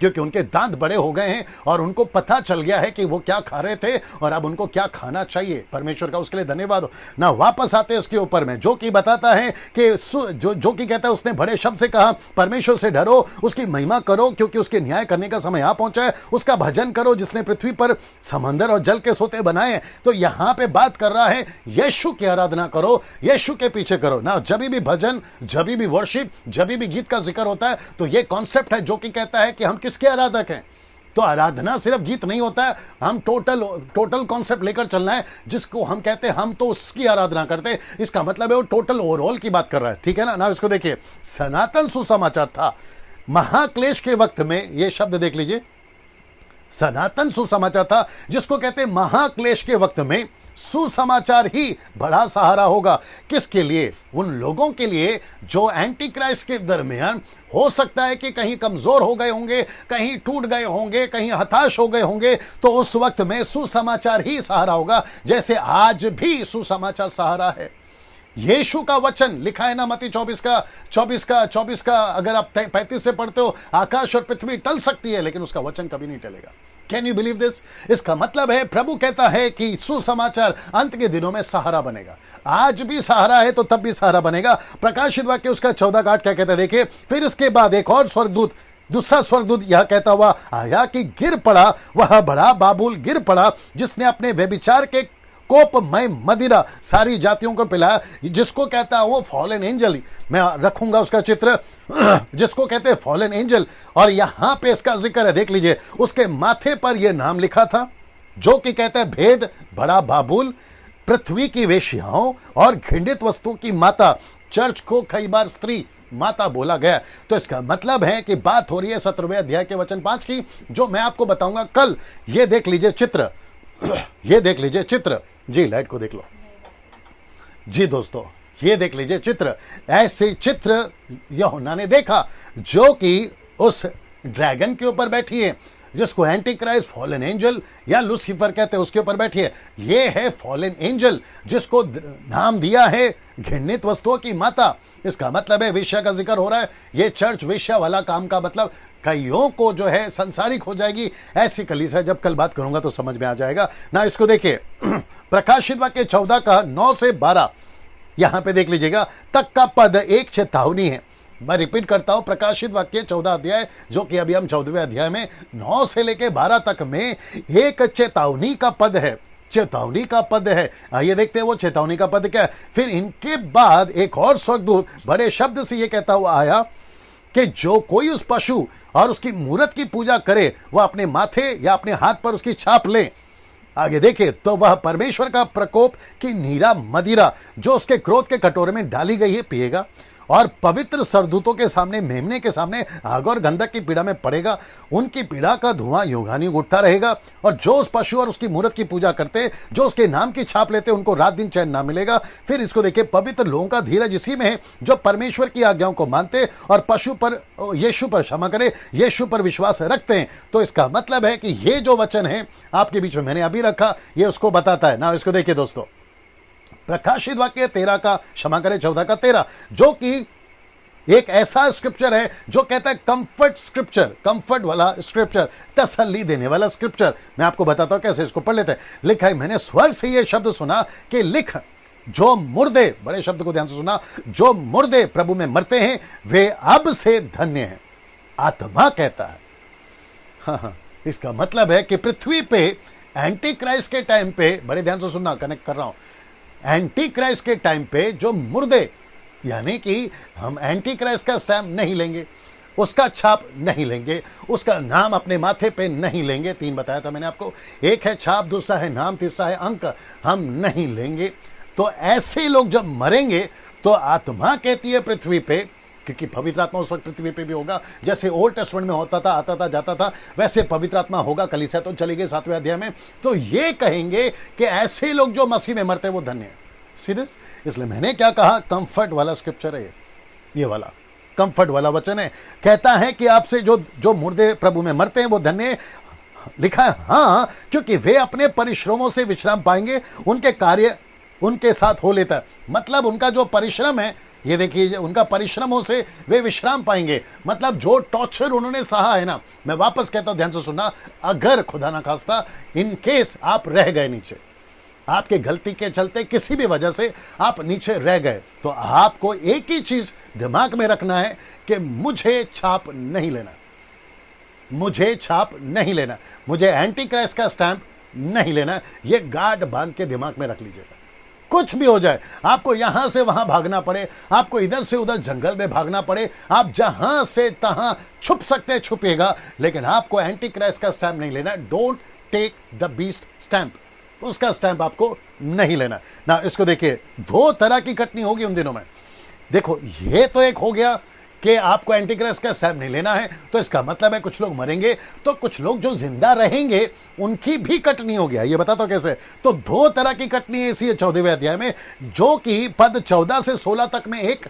क्योंकि उनके दांत बड़े हो गए हैं और उनको पता चल गया है कि वो क्या खा रहे थे और अब उनको क्या खाना चाहिए। परमेश्वर का उसके लिए धन्यवाद हो ना। वापस आते हैं इसके ऊपर में, जो कि बताता है कि जो कि कहता है, उसने बड़े शब्द से कहा, परमेश्वर से डरो, उसकी महिमा करो, क्योंकि उसके न्याय करने का समय आ पहुंचा है। उसका भजन करो जिसने पृथ्वी पर समंदर और जल के सोते बनाए। तो यहां पे बात कर रहा है यीशु की आराधना करो, यीशु के पीछे करो ना। जब भी भजन, जब भी वर्शिप, जब भी गीत का जिक्र होता है, तो ये कॉन्सेप्ट है जो कि कहता है कि हम किसके आराधक हैं। तो आराधना सिर्फ गीत नहीं होता है, हम टोटल कॉन्सेप्ट लेकर चलना है, जिसको हम कहते हैं हम तो उसकी आराधना करते हैं। इसका मतलब है वो टोटल ओवरऑल की बात कर रहा है, ठीक है ना। इसको देखिए, सनातन सुसमाचार था महाक्लेश के वक्त में, ये शब्द देख लीजिए, सनातन सुसमाचार था, जिसको कहते हैं महाक्लेश के वक्त में सुसमाचार ही बड़ा सहारा होगा। किसके लिए? उन लोगों के लिए जो एंटी क्राइस्ट के दरमियान हो सकता है कि कहीं कमजोर हो गए होंगे, कहीं टूट गए होंगे, कहीं हताश हो गए होंगे। तो उस वक्त में सुसमाचार ही सहारा होगा, जैसे आज भी सुसमाचार सहारा है। यीशु का वचन लिखा है ना, मत्ती 24 का अगर आप 35 से पढ़ते हो, आकाश और पृथ्वी टल सकती है लेकिन उसका वचन कभी नहीं टलेगा। Can you believe this? इसका मतलब है प्रभु कहता है कि सुसमाचार अंत के दिनों में सहारा बनेगा। आज भी सहारा है तो तब भी सहारा बनेगा। प्रकाशित वाक्य उसका 14 का 8 क्या कहता है, देखिए, फिर इसके बाद एक और स्वर्गदूत, दूसरा स्वर्गदूत यह कहता हुआ आया कि गिर पड़ा वह बड़ा बाबुल, गिर पड़ा जिसने अपने व्यभिचार के कोपमय मदिरा सारी जातियों को पिलाया, जिसको कहता है वो फॉलन एंजल। मैं रखूंगा उसका चित्र, जिसको कहते हैं फॉलन एंजल। और यहां पे इसका जिक्र है, देख लीजिए, उसके माथे पर यह नाम लिखा था जो कि कहता है भेद, बड़ा बाबुल, पृथ्वी की वेश्याओं और घृणित वस्तु की माता। चर्च को कई बार स्त्री माता बोला गया। तो इसका मतलब है कि बात हो रही है 17वें अध्याय के वचन 5 की, जो मैं आपको बताऊंगा कल। ये देख लीजिए चित्र, ये देख लीजिए चित्र जी, लाइट को देख लो जी दोस्तों, ये देख लीजिए चित्र। ऐसे चित्र यूहन्ना ने देखा जो कि उस ड्रैगन के ऊपर बैठी है, जिसको एंटी क्राइस्ट, फॉलन एंजल या लूसीफर कहते हैं, उसके ऊपर बैठी है। ये है फॉलन एंजल, जिसको नाम दिया है घृणित वस्तुओं की माता। इसका मतलब है वेश्या का जिक्र हो रहा है। ये चर्च वेश्या वाला काम का मतलब कईयों को जो है संसारिक हो जाएगी, ऐसी कलीसिया है। जब कल बात करूंगा तो समझ में आ जाएगा ना। इसको देखिए, प्रकाशित वाक्य 14 का 9 से 12 यहां पे देख लीजिएगा, तक का पद एक चेतावनी है। मैं रिपीट करता हूं, प्रकाशित वाक्य 14 अध्याय, जो कि अभी हम 14वें अध्याय में 9 से लेके 12 तक में एक चेतावनी का पद है। चेतावनी का पद है। आइए देखते हैं वो चेतावनी का पद क्या है। फिर इनके बाद एक और स्वर्गदूत बड़े शब्द से ये कहता हुआ आया कि जो कोई उस पशु और उसकी मूरत की पूजा करे वह अपने माथे या अपने हाथ पर उसकी छाप ले। आगे देखिए, तो वह परमेश्वर का प्रकोप की नीरा मदिरा जो उसके क्रोध के कटोरे में डाली गई है पिएगा, और पवित्र सरदूतों के सामने, मेमने के सामने आग और गंधक की पीड़ा में पड़ेगा। उनकी पीड़ा का धुआं युगानुयुग उठता रहेगा। और जो उस पशु और उसकी मूरत की पूजा करते, जो उसके नाम की छाप लेते, उनको रात दिन चैन ना मिलेगा। फिर इसको देखिए, पवित्र लोगों का धीरज इसी में है जो परमेश्वर की आज्ञाओं को मानते और पशु पर, यीशु पर, क्षमा करे, यीशु पर विश्वास रखते हैं। तो इसका मतलब है कि ये जो वचन है आपके बीच में मैंने अभी रखा, ये उसको बताता है ना। इसको देखिए दोस्तों, प्रकाशित वाक्य 13 का, क्षमा करें 14 का 13, जो कि एक ऐसा स्क्रिप्चर है जो कहता है कंफर्ट स्क्रिप्चर, कंफर्ट वाला स्क्रिप्चर, तसल्ली देने वाला स्क्रिप्चर। मैं आपको बताता हूं कैसे, इसको पढ़ लेते हैं। लिखा है, मैंने स्वर्ग से ये शब्द सुना कि लिख, जो मुर्दे, बड़े शब्द को ध्यान से सुना, जो मुर्दे प्रभु में मरते हैं वे अब से धन्य हैं। आत्मा कहता है, हाँ, इसका मतलब है कि पृथ्वी पे एंटी क्राइस्ट के टाइम पे, बड़े ध्यान से सुनना, कनेक्ट कर रहा हूं, एंटी क्राइस्ट के टाइम पे जो मुर्दे, यानी कि हम एंटी क्राइस्ट का स्टैम्प नहीं लेंगे, उसका छाप नहीं लेंगे, उसका नाम अपने माथे पे नहीं लेंगे। 3 बताया था मैंने आपको, एक है छाप, दूसरा है नाम, तीसरा है अंक, हम नहीं लेंगे। तो ऐसे लोग जब मरेंगे तो आत्मा कहती है पृथ्वी पे, क्योंकि पवित्र आत्मा उस वक्त पृथ्वी पे भी होगा, जैसे ओल्ड टेस्टमेंट में होता था, आता था जाता था, वैसे पवित्र आत्मा होगा। कलीसिया तो चली गई 7वें अध्याय में। तो ये कहेंगे कि ऐसे लोग जो मसीह में मरते हैं वो धन्य है। सीरियस, इसलिए मैंने क्या कहा, कंफर्ट वाला स्क्रिप्चर है ये वाला कंफर्ट वाला वचन है। कहता है कि आपसे जो मुर्दे प्रभु में मरते हैं वो धन्य है। लिखा है, हाँ, क्योंकि वे अपने परिश्रमों से विश्राम पाएंगे, उनके कार्य उनके साथ हो लेता है। मतलब उनका जो परिश्रम है, ये देखिए, उनका परिश्रमों से वे विश्राम पाएंगे। मतलब जो टॉर्चर उन्होंने सहा है ना, मैं वापस कहता हूं, ध्यान से सुनना, अगर खुदा ना खास्ता इन केस आप रह गए नीचे, आपके गलती के चलते किसी भी वजह से आप नीचे रह गए, तो आपको एक ही चीज दिमाग में रखना है कि मुझे छाप नहीं लेना, मुझे छाप नहीं लेना, मुझे एंटी क्राइस्ट का स्टैंप नहीं लेना। ये गार्ड बांध के दिमाग में रख लीजिएगा। कुछ भी हो जाए, आपको यहां से वहां भागना पड़े, आपको इधर से उधर जंगल में भागना पड़े, आप जहां से तहां छुप सकते हैं छुपिएगा, लेकिन आपको एंटी क्राइस्ट का स्टैंप नहीं लेना। Don't take the beast stamp, उसका स्टैंप आपको नहीं लेना ना। इसको देखिए, 2 तरह की कटनी होगी उन दिनों में। देखो, ये तो एक हो गया कि आपको एंटी क्राइस्ट का स्टैंप नहीं लेना है, तो इसका मतलब है कुछ लोग मरेंगे, तो कुछ लोग जो जिंदा रहेंगे उनकी भी कटनी हो गया। ये बताता हूं कैसे। तो 2 तरह की कटनी है इसी 14वें अध्याय में, जो कि पद 14 से 16 तक में एक,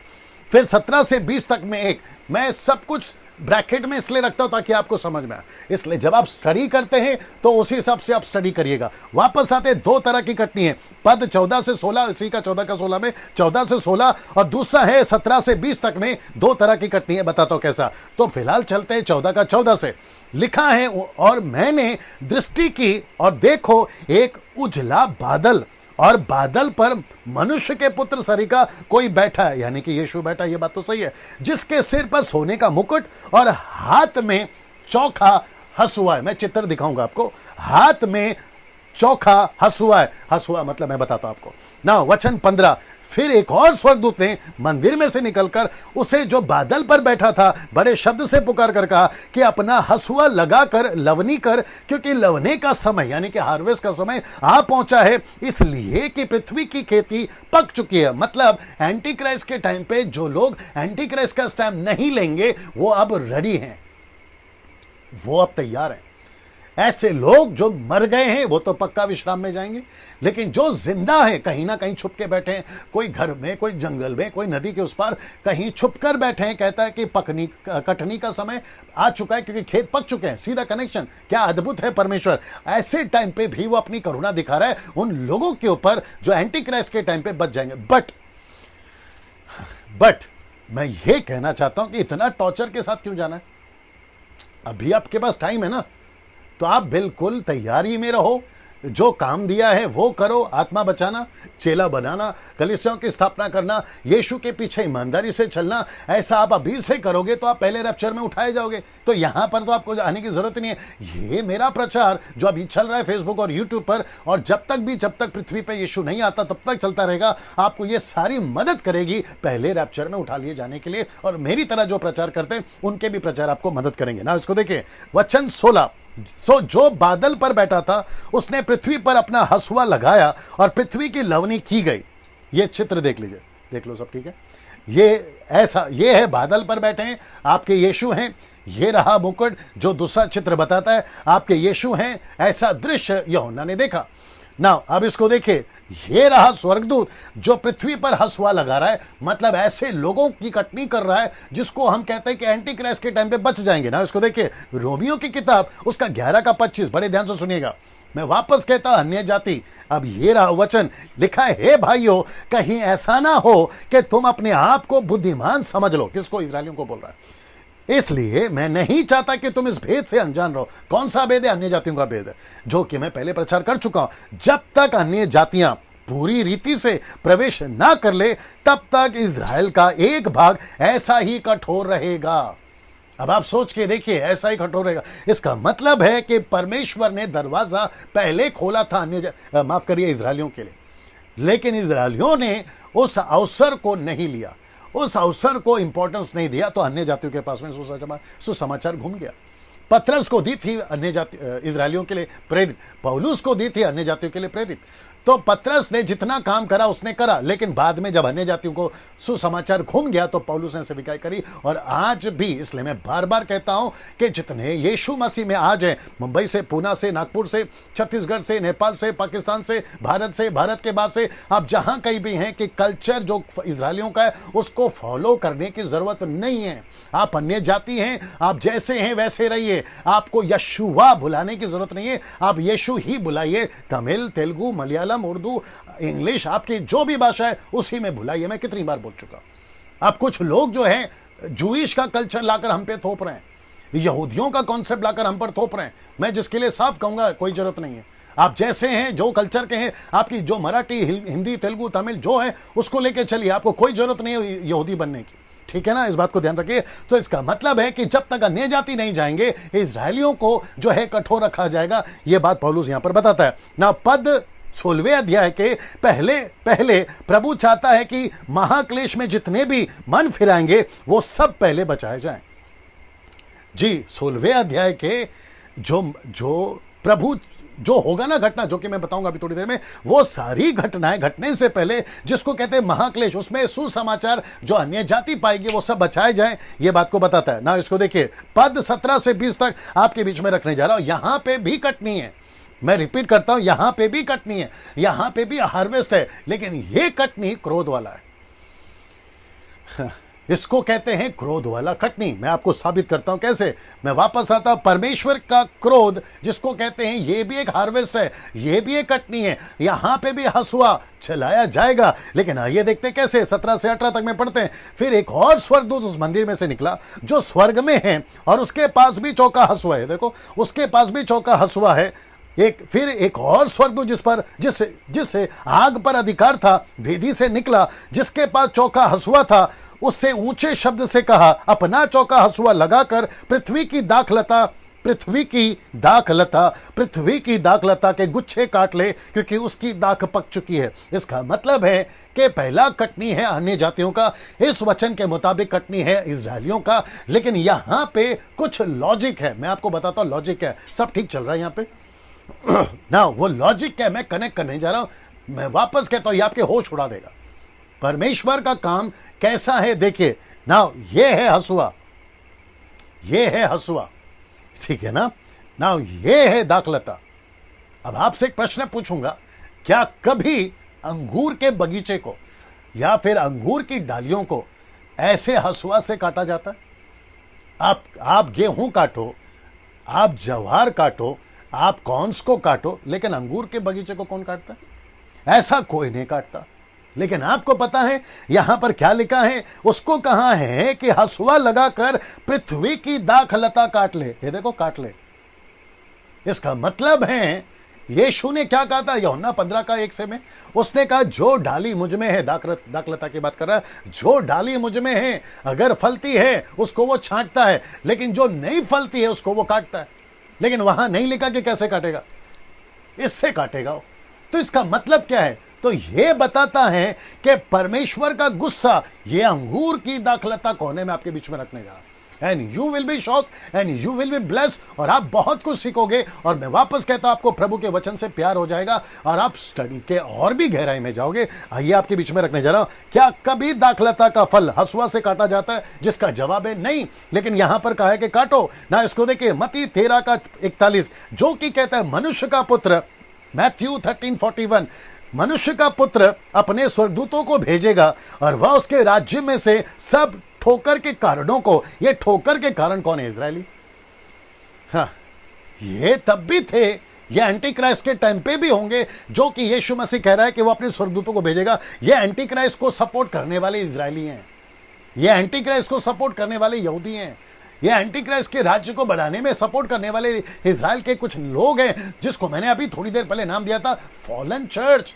फिर 17 से 20 तक में एक। मैं सब कुछ ब्रैकेट में इसलिए रखता हूं ताकि आपको समझ में आए। इसलिए जब आप स्टडी करते हैं तो उसी हिसाब से आप स्टडी करिएगा। वापस आते, दो तरह की कटनी है, पद 14 से 16, इसी का 14 का 16 में 14 से 16, और दूसरा है 17 से 20 तक में। दो तरह की कटनी है, बताता हूं कैसा। तो फिलहाल चलते हैं 14 का 14 से। लिखा है, और मैंने दृष्टि की और देखो एक उजला बादल, और बादल पर मनुष्य के पुत्र सरी का कोई बैठा है, यानी कि यीशु बैठा। ये बात तो सही है। जिसके सिर पर सोने का मुकुट और हाथ में चौखा हसुआ है। मैं चित्र दिखाऊंगा आपको। हाथ में चौखा हसुआ है। हसुआ मतलब मैं बताता हूं आपको ना। वचन 15, फिर एक और स्वर्गदूत ने मंदिर में से निकलकर उसे जो बादल पर बैठा था बड़े शब्द से पुकार कर कहा कि अपना हसुआ लगाकर लवनी कर, क्योंकि लवने का समय यानी कि हार्वेस्ट का समय आ पहुंचा है, इसलिए कि पृथ्वी की खेती पक चुकी है। मतलब एंटी क्राइस्ट के टाइम पे जो लोग एंटी क्राइस्ट का स्टैम्प नहीं लेंगे वो अब रेडी हैं, वो अब तैयार हैं। ऐसे लोग जो मर गए हैं वो तो पक्का विश्राम में जाएंगे, लेकिन जो जिंदा है कहीं ना कहीं छुप के बैठे हैं, कोई घर में, कोई जंगल में, कोई नदी के उस पार कहीं छुप कर बैठे हैं। कहता है कि कटनी का समय आ चुका है क्योंकि खेत पक चुके हैं। सीधा कनेक्शन, क्या अद्भुत है परमेश्वर। ऐसे टाइम पे भी वो अपनी करुणा दिखा रहा है उन लोगों के ऊपर जो एंटी क्राइस्ट के टाइम पे बच जाएंगे। बट मैं ये कहना चाहता हूं कि इतना टॉर्चर के साथ क्यों जाना है? अभी आपके पास टाइम है ना, तो आप बिल्कुल तैयारी में रहो। जो काम दिया है वो करो, आत्मा बचाना, चेला बनाना, कलीसियाओं की स्थापना करना, यीशु के पीछे ईमानदारी से चलना। ऐसा आप अभी से करोगे तो आप पहले रैप्चर में उठाए जाओगे। तो यहां पर तो आपको आने की जरूरत नहीं है। ये मेरा प्रचार जो अभी चल रहा है फेसबुक और यूट्यूब पर, और जब तक पृथ्वी पर यीशु नहीं आता तब तक चलता रहेगा। आपको ये सारी मदद करेगी पहले रैप्चर में उठा लिए जाने के लिए, और मेरी तरह जो प्रचार करते हैं उनके भी प्रचार आपको मदद करेंगे ना। इसको देखिए, वचन 16, जो बादल पर बैठा था उसने पृथ्वी पर अपना हसुआ लगाया और पृथ्वी की लवनी की गई। ये चित्र देख लीजिए, देख लो सब ठीक है। ये है बादल पर बैठे हैं, आपके यीशु हैं। ये रहा मुकुट जो दूसरा चित्र बताता है, आपके यीशु हैं। ऐसा दृश्य यूहन्ना ने देखा ना। अब इसको देखिए, ये रहा स्वर्गदूत जो पृथ्वी पर हसुआ लगा रहा है। मतलब ऐसे लोगों की कटनी कर रहा है जिसको हम कहते हैं कि एंटी क्राइस्ट के टाइम पे बच जाएंगे ना। इसको देखिए, रोमियो की किताब उसका 11 का 25, बड़े ध्यान से सुनिएगा। मैं वापस कहता हूं, अन्य जाति। अब ये रहा वचन, लिखा है, हे भाइयों, कहीं ऐसा ना हो कि तुम अपने आप को बुद्धिमान समझ लो। किसको? इस्राएलियों को बोल रहा है। इसलिए मैं नहीं चाहता कि तुम इस भेद से अनजान रहो। कौन सा भेद है? अन्य जातियों का भेद है, जो कि मैं पहले प्रचार कर चुका हूं। जब तक अन्य जातियां पूरी रीति से प्रवेश ना कर ले तब तक इज़राइल का एक भाग ऐसा ही कठोर रहेगा। अब आप सोच के देखिए, ऐसा ही कठोर रहेगा। इसका मतलब है कि परमेश्वर ने दरवाजा पहले खोला था माफ करिए इज़राइलियों के लिए, लेकिन इज़राइलियों ने उस अवसर को नहीं लिया, उस अवसर को इंपॉर्टेंस नहीं दिया, तो अन्य जातियों के पास में सुसमाचार घूम गया। पतरस को दी थी अन्य जाति इजरायलियों के लिए प्रेरित, पौलुस को दी थी अन्य जातियों के लिए प्रेरित। तो पतरस ने जितना काम करा उसने करा, लेकिन बाद में जब अन्य जातियों को सुसमाचार घूम गया तो पौलुस ने सेविकाई करी। और आज भी, इसलिए मैं बार बार कहता हूं कि जितने यीशु मसीह में आज हैं, मुंबई से, पूना से, नागपुर से, छत्तीसगढ़ से, नेपाल से, पाकिस्तान से, भारत के बाहर से, आप जहां कहीं भी हैं, कि कल्चर जो इजरायलियों का है उसको फॉलो करने की जरूरत नहीं है। आप अन्य जाति हैं, आप जैसे हैं वैसे रहिए। आपको यशुआ बुलाने की जरूरत नहीं है, आप यीशु ही बुलाइए। तमिल, तेलुगु, मलयालम, उर्दू, इंग्लिश, आपकी जो भी भाषा है उसी में बुलाइए। मैं कितनी बार बोल चुका। अब कुछ लोग जो हैं जूइश का कल्चर लाकर हम पे थोप रहे हैं, यहूदियों का कॉन्सेप्ट लाकर हम पर थोप रहे हैं। मैं जिसके लिए साफ कहूंगा, कोई जरूरत नहीं है। आप जैसे हैं, जो कल्चर के हैं, आपकी जो मराठी, हिंदी, तेलुगु, तमिल जो है उसको लेके चलिए। आपको कोई जरूरत नहीं है यहूदी बनने की, ठीक है ना? इस बात को ध्यान रखिए। तो इसका मतलब है कि जब तक अन्य जाति नहीं जाएंगे, इजरायलियों को जो है कठोर रखा जाएगा। यह बात पौलुस यहां पर बताता है ना। पद 16वें अध्याय के पहले प्रभु चाहता है कि महाक्लेश में जितने भी मन फिराएंगे वो सब पहले बचाए जाएं। जी, 16वें अध्याय के जो प्रभु जो होगा ना घटना, जो कि मैं बताऊंगा अभी थोड़ी देर में, वो सारी घटनाएं घटने से पहले, जिसको कहते हैं महाक्लेश, उसमें सुसमाचार जो अन्य जाति पाएगी वो सब बचाए जाएं, ये बात को बताता है ना। इसको देखिए, पद 17 से 20 तक आपके बीच में रखने जा रहा हूं। यहां पे भी कटनी है, मैं रिपीट करता हूं, यहां पे भी कटनी है, यहां पे भी हार्वेस्ट है, लेकिन ये कटनी क्रोध वाला है। इसको कहते हैं क्रोध वाला कटनी। मैं आपको साबित करता हूं कैसे। मैं वापस आता हूं, परमेश्वर का क्रोध जिसको कहते हैं, ये भी एक हार्वेस्ट है, ये भी एक कटनी है। यहां पे भी हसुआ चलाया जाएगा। लेकिन आइए देखते हैं कैसे। 17 से 18 तक में पढ़ते हैं। फिर एक और स्वर्गदूत उस मंदिर में से निकला जो स्वर्ग में है, और उसके पास भी चौका हसुआ है। देखो, उसके पास भी चौका हसुआ है। फिर एक और स्वर्गदूत जिससे आग पर अधिकार था, वेदी से निकला, जिसके पास चौका हसुआ था, उससे ऊंचे शब्द से कहा, अपना चौका हसुआ लगाकर पृथ्वी की दाखलता के गुच्छे काट ले, क्योंकि उसकी दाख पक चुकी है। इसका मतलब है कि पहला कटनी है अन्य जातियों का, इस वचन के मुताबिक कटनी है इजरायलियों का। लेकिन यहां पे कुछ लॉजिक है, मैं आपको बताता हूं लॉजिक है। सब ठीक चल रहा है यहां पे ना, वो लॉजिक क्या है मैं कनेक्ट करने जा रहा हूं। मैं वापस कहता हूं, ये आपके होश उड़ा देगा। परमेश्वर का काम कैसा है देखिए ना। ये है हसुआ, ठीक है ना। ये है दाखलता। अब आपसे एक प्रश्न पूछूंगा, क्या कभी अंगूर के बगीचे को या फिर अंगूर की डालियों को ऐसे हसुआ से काटा जाता है? आप गेहूं काटो, आप ज्वार काटो, आप कॉर्न्स को काटो, लेकिन अंगूर के बगीचे को कौन काटता है? ऐसा कोई नहीं काटता। लेकिन आपको पता है यहां पर क्या लिखा है? उसको कहा है कि हसुआ लगाकर पृथ्वी की दाखलता काट ले। ये देखो, काट ले। इसका मतलब है यीशु ने क्या कहा था? यूहन्ना 15:1 में उसने कहा, जो डाली मुझ में है, दाखलता की बात कर रहा है, जो डाली मुझ में है अगर फलती है उसको वो छांटता है, लेकिन जो नहीं फलती है उसको वो काटता है। लेकिन वहां नहीं लिखा कि कैसे काटेगा, इससे काटेगा। तो इसका मतलब क्या है? तो यह बताता है कि परमेश्वर का गुस्सा, ये अंगूर की दाखलता कौन है, मैं आपके बीच में रखने जा रहा हूं। And you will be shock and you will be blessed, और आप बहुत कुछ सीखोगे। और मैं वापस कहता हूं, आपको प्रभु के वचन से प्यार हो जाएगा और आप स्टडी के और भी गहराई में जाओगे। आइए आपके बीच में रखने जा रहा हूं, क्या कभी दाखलता का फल हसुआ से काटा जाता है? जिसका जवाब है नहीं। लेकिन यहां पर कहा है कि काटो ना। इसको देखिए, मत्ती 13:41, जो कि कहता है मनुष्य का पुत्र, मैथ्यू 13:41, मनुष्य का पुत्र अपने स्वर्गदूतों को भेजेगा और वह उसके राज्य में से सब ठोकर के कारणों को, ये ठोकर के कारण कौन है? इजरायली। हाँ, ये तब भी थे, ये एंटी क्राइस्ट के टाइम पे भी होंगे, जो कि यीशु मसीह कह रहा है कि वो अपने स्वर्गदूतों को भेजेगा। ये एंटी क्राइस्ट को सपोर्ट करने वाले इजरायली हैं, ये एंटी क्राइस्ट को सपोर्ट करने वाले यहूदी हैं, ये एंटी क्राइस्ट के राज्य को बढ़ाने में सपोर्ट करने वाले इजराइल के कुछ लोग हैं, जिसको मैंने अभी थोड़ी देर पहले नाम दिया था फॉलन चर्च।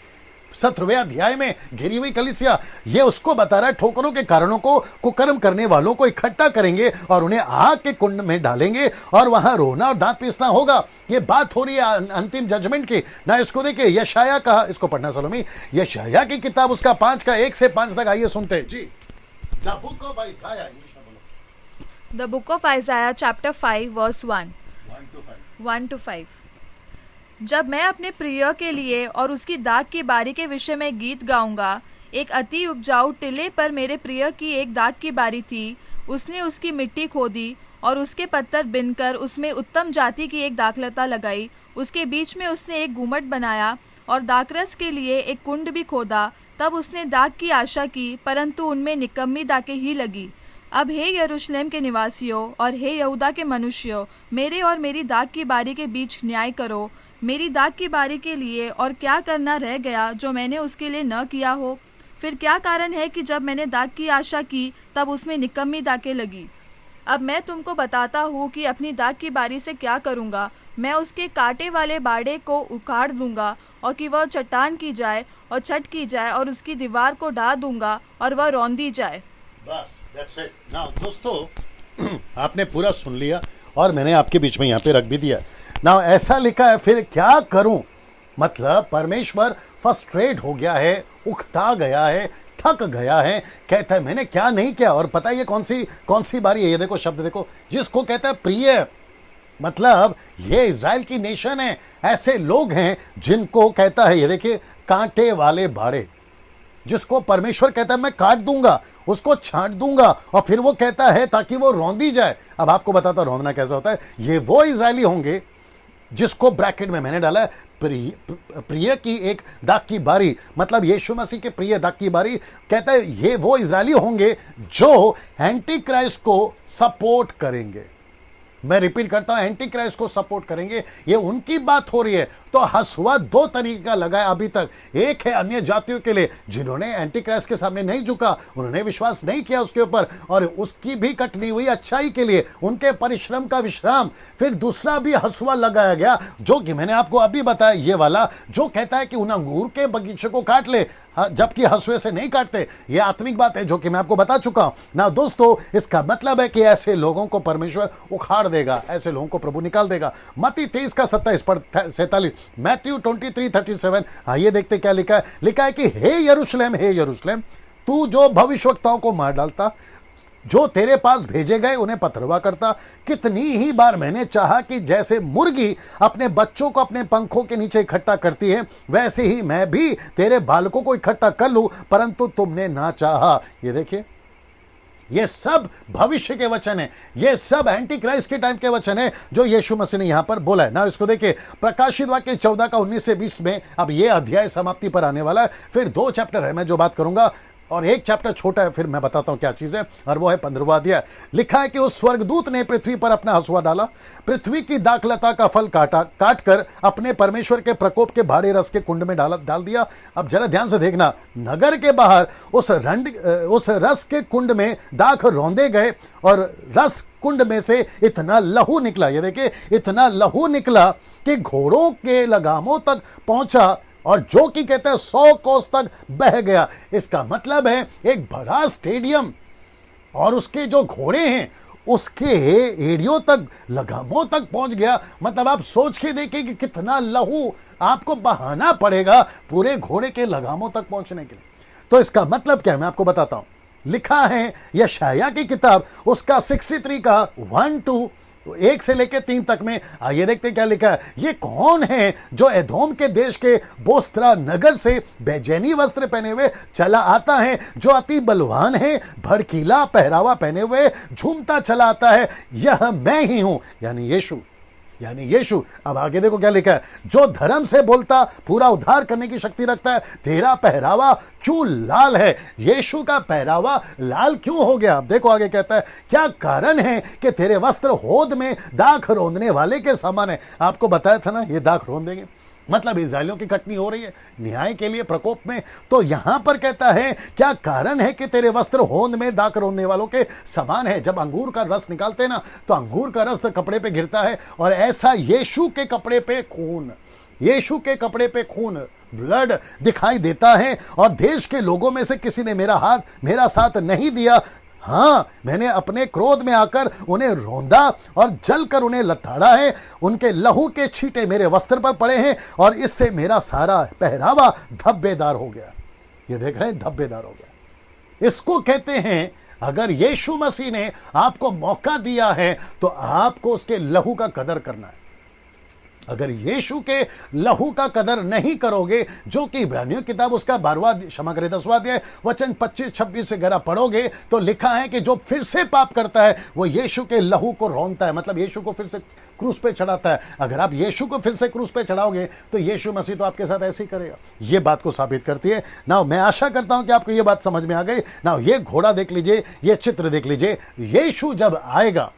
17वें अध्याय में घिरी हुई कलीसिया, ये उसको बता रहा है, ठोकरों के कारणों को, कुकर्म करने वालों को इकट्ठा करेंगे और उन्हें आग के कुंड में डालेंगे और वहां रोना और दांत पीसना होगा। ये बात हो रही है अंतिम जजमेंट की ना। इसको देखिए, यशाया का, इसको पढ़ना सलोमी, यशाया की किताब उसका 1 से 5 तक। आइए सुनते हैं जी। The book of Isaiah, The book of Isaiah chapter 5 verse 1 to 5। जब मैं अपने प्रिय के लिए और उसकी दाख की बारी के विषय में गीत गाऊंगा, एक अति उपजाऊ टिले पर मेरे प्रिय की एक दाख की बारी थी। उसने उसकी मिट्टी खोदी और उसके पत्थर बिनकर उसमें उत्तम जाति की एक दाखलता लगाई। उसके बीच में उसने एक घूमट बनाया और दाखरस के लिए एक कुंड भी खोदा। तब उसने दाख की आशा की, परंतु उनमें निकम्मी दाखें ही लगी। अब हे यरूशलेम के निवासियों और हे यहूदा के मनुष्यों, मेरे और मेरी दाख की बारी के बीच न्याय करो। मेरी दाख की बारी के लिए और क्या करना रह गया जो मैंने उसके लिए न किया हो? फिर क्या कारण है कि जब मैंने दाख की आशा की तब उसमें निकम्मी दाखें लगी? अब मैं तुमको बताता हूँ कि अपनी दाख की बारी से क्या करूँगा। मैं उसके कांटे वाले बाड़े को उखाड़ दूंगा और कि वह चट्टान की जाए और छट की जाए, और उसकी दीवार को ढा दूंगा और वह रौंदी जाए। बस, that's it. Now, दोस्तों, आपने पूरा सुन लिया और मैंने आपके बीच में यहाँ पे रख भी दिया। नाउ ऐसा लिखा है, फिर क्या करूं? मतलब परमेश्वर फ्रस्ट्रेट हो गया है, उकता गया है, थक गया है, कहता है मैंने क्या नहीं किया। और पता है ये कौन सी बारी है? ये देखो, शब्द देखो, जिसको कहता है प्रिय। मतलब ये इजराइल की नेशन है, ऐसे लोग हैं जिनको कहता है, ये देखिए, कांटे वाले बाड़े, जिसको परमेश्वर कहता है मैं काट दूंगा, उसको छांट दूंगा, और फिर वो कहता है ताकि वो रौंदी जाए। अब आपको बताता रौंदना कैसा होता है। ये वो इजरायली होंगे जिसको ब्रैकेट में मैंने डाला है प्रिय की एक दाग की बारी, मतलब यीशु मसीह के प्रिय दाग की बारी, कहता है ये वो इजरायली होंगे जो एंटी क्राइस्ट को सपोर्ट करेंगे। मैं रिपीट करता हूं, एंटी क्राइस्ट को सपोर्ट करेंगे, ये उनकी बात हो रही है। तो हसुआ दो तरीके का लगा है अभी तक। एक है अन्य जातियों के लिए जिन्होंने एंटी क्राइस्ट के सामने नहीं झुका, उन्होंने विश्वास नहीं किया उसके ऊपर, और उसकी भी कटनी हुई अच्छाई के लिए, उनके परिश्रम का विश्राम। फिर दूसरा भी हसुआ लगाया गया, जो कि मैंने आपको अभी बताया, ये वाला जो कहता है कि उन अंगूर के बगीचे को काट ले, जबकि हसुए से नहीं काटते। ये आत्मिक बात है जो कि मैं आपको बता चुका हूं ना दोस्तों। इसका मतलब है कि ऐसे लोगों को परमेश्वर उखाड़ देगा, ऐसे लोगों को प्रभु निकाल देगा। मत्ती 23 का 27 पर 47, मैथ्यू 23:37। आइए देखते क्या लिखा है। लिखा है कि हे यरूशलेम, तू जो भविष्यवक्ताओं को मार डालता, जो तेरे पास भेजे गए उन्हें पथरवा करता, कितनी ही बार मैंने चाहा कि जैसे मुर्गी अपने बच्चों को अपने पंखों के नीचे इकट्ठा करती है, वैसे ही मैं भी तेरे बालकों को इकट्ठा कर लूं, परंतु तुमने ना चाहा। ये देखिए, ये सब भविष्य के वचन है, ये सब एंटी क्राइस्ट के टाइम के वचन है जो यीशु मसीह ने यहां पर बोला है ना। इसको देखिए, प्रकाशित वाक्य 14 का 19 से 20 में। अब ये अध्याय समाप्ति पर आने वाला है, फिर 2 चैप्टर है मैं जो बात करूंगा, और एक चैप्टर छोटा है, फिर मैं बताता हूं क्या चीज है, और वो है 15वां अध्याय। लिखा है कि उस स्वर्गदूत ने पृथ्वी पर अपना हसुआ डाला, पृथ्वी की दाखलता का फल काट कर अपने परमेश्वर के प्रकोप के भाड़े रस के कुंड में डाल दिया। अब जरा ध्यान से देखना, नगर के बाहर उस रस के कुंड में दाख रौंदे गए, और रस कुंड में से इतना लहू निकला, ये देखिए, इतना लहू निकला कि घोड़ों के लगामों तक पहुंचा, और जो कि कहते हैं 100 कोस तक बह गया। इसका मतलब है एक बड़ा स्टेडियम, और उसके जो घोड़े हैं उसके एड़ियों तक, लगामों तक पहुंच गया। मतलब आप सोच के देखिए कि कितना लहू आपको बहाना पड़ेगा पूरे घोड़े के लगामों तक पहुंचने के लिए। तो इसका मतलब क्या है, मैं आपको बताता हूं। लिखा है यशायाह की किताब, उसका 63 का 1 से लेकर 3 तक में। आइए देखते क्या लिखा है। ये कौन है जो एदोम के देश के बोस्त्रा नगर से बेचैनी वस्त्र पहने हुए चला आता है, जो अति बलवान है, भड़कीला पहरावा पहने हुए झूमता चला आता है? यह मैं ही हूं, यानी यीशु। अब आगे देखो क्या लिखा है। जो धर्म से बोलता, पूरा उद्धार करने की शक्ति रखता है। तेरा पहरावा क्यों लाल है? यीशु का पहरावा लाल क्यों हो गया? अब देखो आगे कहता है, क्या कारण है कि तेरे वस्त्र होद में दाख रौंदने वाले के समान है? आपको बताया था ना, ये दाख रौंदेंगे, मतलब इजरायलियों की कटनी हो रही है न्याय के लिए, प्रकोप में। तो यहां पर कहता है, क्या कारण है कि तेरे वस्त्र होंद में दाख रोंदने वालों के समान है। जब अंगूर का रस निकालते हैं ना, तो अंगूर का रस तो कपड़े पे गिरता है, और ऐसा यीशु के कपड़े पे खून, यीशु के कपड़े पे खून, ब्लड दिखाई देता है। और देश के लोगों में से किसी ने मेरा साथ नहीं दिया। हाँ, मैंने अपने क्रोध में आकर उन्हें रौंदा और जलकर उन्हें लथाड़ा है। उनके लहू के छींटे मेरे वस्त्र पर पड़े हैं, और इससे मेरा सारा पहरावा धब्बेदार हो गया। ये देख रहे हैं, धब्बेदार हो गया। इसको कहते हैं, अगर यीशु मसीह ने आपको मौका दिया है तो आपको उसके लहू का कदर करना है। अगर यीशु के लहू का कदर नहीं करोगे, जो कि इब्रानियों किताब उसका 10वां अध्याय वचन 25-26 से अगर पढ़ोगे, तो लिखा है कि जो फिर से पाप करता है वो यीशु के लहू को रौंदता है, मतलब यीशु को फिर से क्रूस पे चढ़ाता है। अगर आप यीशु को फिर से क्रूस पे चढ़ाओगे तो यीशु मसीह तो आपके साथ ऐसे ही करेगा। ये बात को साबित करती है ना। मैं आशा करता हूं कि आपको ये बात समझ में आ गई ना। ये घोड़ा देख लीजिए, ये चित्र देख लीजिए। यीशु जब आएगा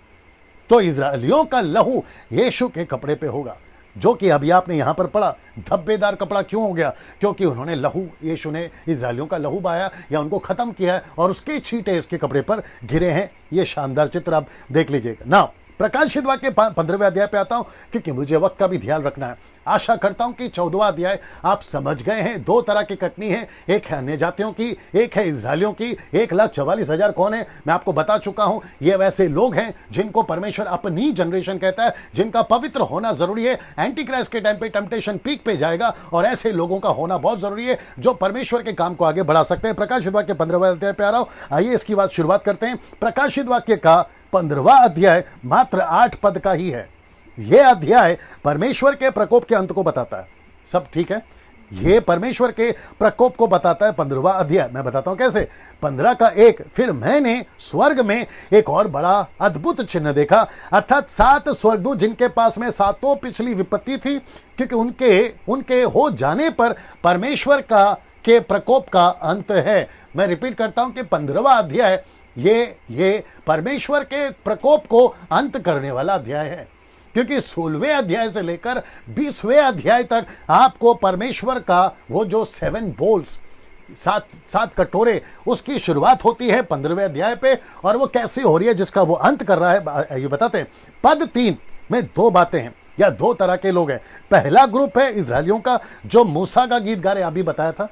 तो इजरायलियों का लहू यीशु के कपड़े पे होगा, जो कि अभी आपने यहां पर पढ़ा। धब्बेदार कपड़ा क्यों हो गया? क्योंकि उन्होंने लहू, यीशु ने इजरायलियों का लहू बहाया या उनको खत्म किया है, और उसके छींटे इसके कपड़े पर गिरे हैं। ये शानदार चित्र आप देख लीजिएगा ना। प्रकाशित वाक्य 15वें अध्याय पे आता हूं, क्योंकि मुझे वक्त का भी ध्यान रखना है। आशा करता हूं कि 14वां अध्याय आप समझ गए हैं। 2 तरह की कटनी है, एक है अन्य जातियों की, एक है इजरायलियों की। 1,44,000 कौन है मैं आपको बता चुका हूं। ये वैसे लोग हैं जिनको परमेश्वर अपनी जनरेशन कहता है, जिनका पवित्र होना जरूरी है। एंटी क्राइस्ट के टाइम पे टेम्पटेशन पीक पे जाएगा, और ऐसे लोगों का होना बहुत जरूरी है जो परमेश्वर के काम को आगे बढ़ा सकते हैं। प्रकाशित वाक्य 15वें अध्याय पे आ रहा हूं। आइए इसकी बात शुरुआत करते हैं। प्रकाशित वाक्य का 15वां अध्याय मात्र 8 पद का ही है। यह अध्याय परमेश्वर के प्रकोप के अंत को बताता है। सब ठीक है, ये परमेश्वर के प्रकोप को बताता है 15वां अध्याय। मैं बताता हूं कैसे। 15 का 1, फिर मैंने स्वर्ग में एक और बड़ा अद्भुत चिन्ह देखा, अर्थात 7 स्वर्गदूत जिनके पास में 7 पिछली विपत्ति थी, क्योंकि उनके हो जाने पर परमेश्वर के प्रकोप का अंत है। मैं रिपीट करता हूं कि 15वां अध्याय ये परमेश्वर के प्रकोप को अंत करने वाला अध्याय है, क्योंकि 16वें अध्याय से लेकर 20वें अध्याय तक आपको परमेश्वर का वो जो 7 बोल्स, 7 कटोरे, उसकी शुरुआत होती है 15वें अध्याय पे, और वो कैसी हो रही है जिसका वो अंत कर रहा है ये बताते हैं। पद 3 में 2 बातें हैं या 2 तरह के लोग हैं। पहला ग्रुप है इजरायलियों का जो मूसा का गीत गा रहे, अभी बताया था,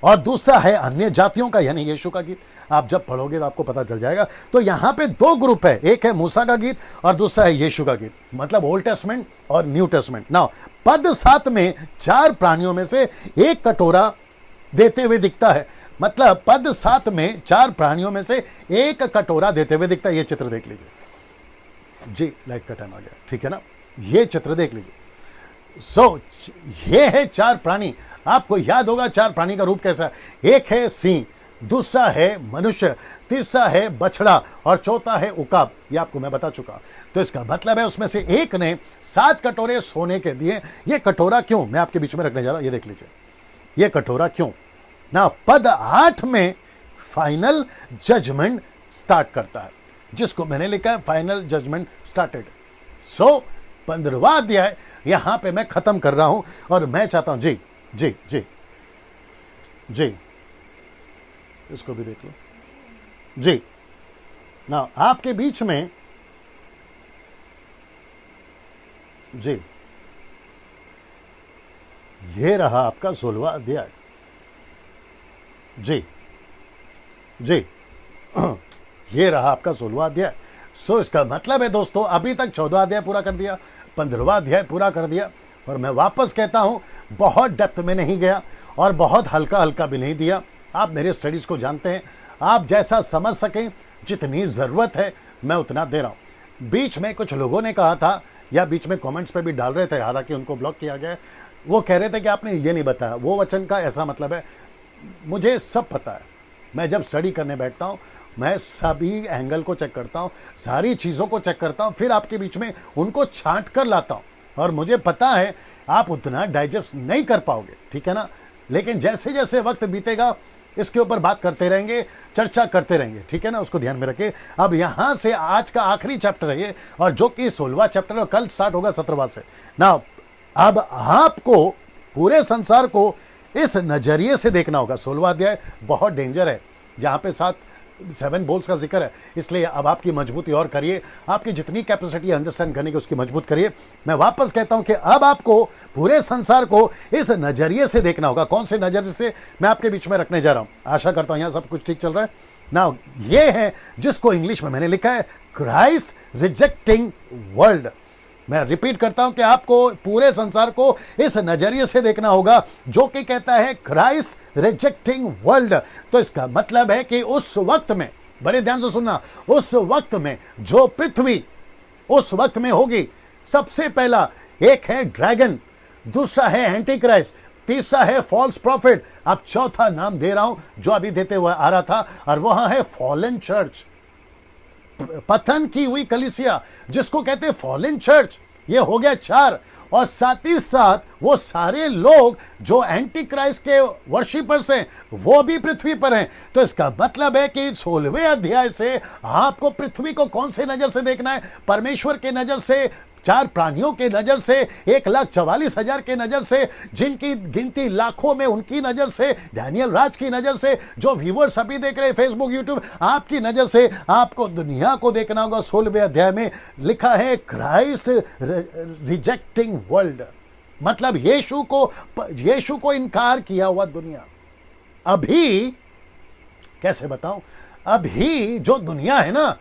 और दूसरा है अन्य जातियों का, यानी यीशु का गीत। आप जब पढ़ोगे तो आपको पता चल जाएगा। तो यहां पे 2 ग्रुप है, एक है मूसा का गीत और दूसरा है यीशु का गीत, मतलब ओल्ड टेस्टमेंट और न्यू टेस्टमेंट। नाउ पद 7 में 4 प्राणियों में से एक कटोरा देते हुए दिखता है, मतलब पद 7 में 4 प्राणियों में से एक कटोरा देते हुए दिखता है। ये चित्र देख लीजिए जी, लाइट का टाइम आ गया, ठीक है ना। ये चित्र देख लीजिए। ये है 4 प्राणी। आपको याद होगा 4 प्राणी का रूप कैसा है। एक है सिंह, दूसरा है मनुष्य, तीसरा है बछड़ा और चौथा है उकाब। ये आपको मैं बता चुका। तो इसका मतलब है उसमें से एक ने 7 कटोरे सोने के दिए। ये कटोरा क्यों, मैं आपके बीच में रखने जा रहा हूं, ये देख लीजिए। ये कटोरा क्यों ना। पद 8 में फाइनल जजमेंट स्टार्ट करता है, जिसको मैंने लिखा है फाइनल जजमेंट स्टार्टेड। 15वां अध्याय यहां पे मैं खत्म कर रहा हूं, और मैं चाहता हूं जी जी जी जी, इसको भी देख लो जी ना, आपके बीच में जी। ये रहा आपका 16वां अध्याय जी जी। ये रहा आपका 16वां अध्याय। इसका मतलब है दोस्तों, अभी तक 14वां अध्याय पूरा कर दिया, 15वां अध्याय पूरा कर दिया, और मैं वापस कहता हूं बहुत डेप्थ में नहीं गया और बहुत हल्का हल्का भी नहीं दिया। आप मेरे स्टडीज को जानते हैं, आप जैसा समझ सकें, जितनी ज़रूरत है मैं उतना दे रहा हूं। बीच में कुछ लोगों ने कहा था, या बीच में कमेंट्स पे भी डाल रहे थे, हालांकि उनको ब्लॉक किया गया है, वो कह रहे थे कि आपने ये नहीं बताया, वो वचन का ऐसा मतलब है। मुझे सब पता है। मैं जब स्टडी करने बैठता हूं, मैं सभी एंगल को चेक करता हूं, सारी चीज़ों को चेक करता हूं, फिर आपके बीच में उनको छांट कर लाता हूं, और मुझे पता है आप उतना डाइजेस्ट नहीं कर पाओगे, ठीक है ना। लेकिन जैसे जैसे वक्त बीतेगा इसके ऊपर बात करते रहेंगे, चर्चा करते रहेंगे, ठीक है ना, उसको ध्यान में रखिए। अब यहां से आज का आखिरी चैप्टर है ये, और जो कि 16वां चैप्टर, और कल स्टार्ट होगा 17वां से ना। अब आपको पूरे संसार को इस नजरिए से देखना होगा। 16वां अध्याय बहुत डेंजर है, जहां पे 7 बोल्स का जिक्र है, इसलिए अब आपकी मजबूती और करिए, आपकी जितनी कैपेसिटी अंडरस्टैंड करने की उसकी मजबूत करिए। मैं वापस कहता हूं कि अब आपको पूरे संसार को इस नजरिए से देखना होगा। कौन से नजरिए से, मैं आपके बीच में रखने जा रहा हूं। आशा करता हूं यहां सब कुछ ठीक चल रहा है ना। ये है जिसको इंग्लिश में मैंने लिखा है क्राइस्ट रिजेक्टिंग वर्ल्ड। मैं रिपीट करता हूं कि आपको पूरे संसार को इस नजरिए से देखना होगा, जो कि कहता है क्राइस्ट रिजेक्टिंग वर्ल्ड। तो इसका मतलब है कि उस वक्त में, बड़े ध्यान से सुनना, उस वक्त में जो पृथ्वी उस वक्त में होगी, सबसे पहला एक है ड्रैगन, दूसरा है एंटी क्राइस्ट, तीसरा है फॉल्स प्रॉफिट, अब चौथा नाम दे रहा हूं जो अभी देते हुए आ रहा था, और वह है फॉलन चर्च, पतन की हुई कलीसिया, जिसको कहते हैं फॉलन चर्च। ये हो गया 4, और साथ ही साथ वो सारे लोग जो एंटी क्राइस्ट के वर्शिपर्स हैं, वो भी पृथ्वी पर हैं। तो इसका मतलब है कि 16वें अध्याय से आपको पृथ्वी को कौन से नजर से देखना है, परमेश्वर के नजर से, 4 प्राणियों के नजर से, 1,44,000 के नजर से, जिनकी गिनती लाखों में, उनकी नजर से, डैनियल राज की नजर से, जो व्यूअर्स अभी देख रहे हैं फेसबुक यूट्यूब, आपकी नजर से आपको दुनिया को देखना होगा। 16वें अध्याय में लिखा है क्राइस्ट रिजेक्टिंग वर्ल्ड, मतलब यीशु को इनकार किया हुआ दुनिया। अभी कैसे बताऊं, अभी जो दुनिया है ना,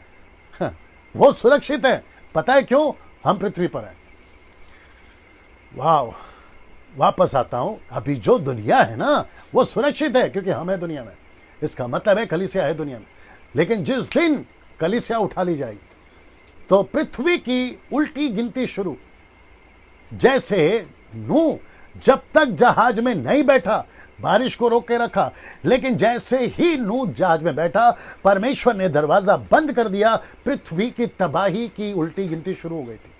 वो सुरक्षित है। पता है क्यों? हम पृथ्वी पर हैं। वाह, वापस आता हूं, अभी जो दुनिया है ना, वो सुरक्षित है क्योंकि हम है दुनिया में। इसका मतलब है कलीसिया है दुनिया में। लेकिन जिस दिन कलीसिया उठा ली जाएगी, तो पृथ्वी की उल्टी गिनती शुरू। जैसे नूह जब तक जहाज में नहीं बैठा बारिश को रोक के रखा, लेकिन जैसे ही नूह जहाज में बैठा परमेश्वर ने दरवाजा बंद कर दिया। पृथ्वी की तबाही की उल्टी गिनती शुरू हो गई थी।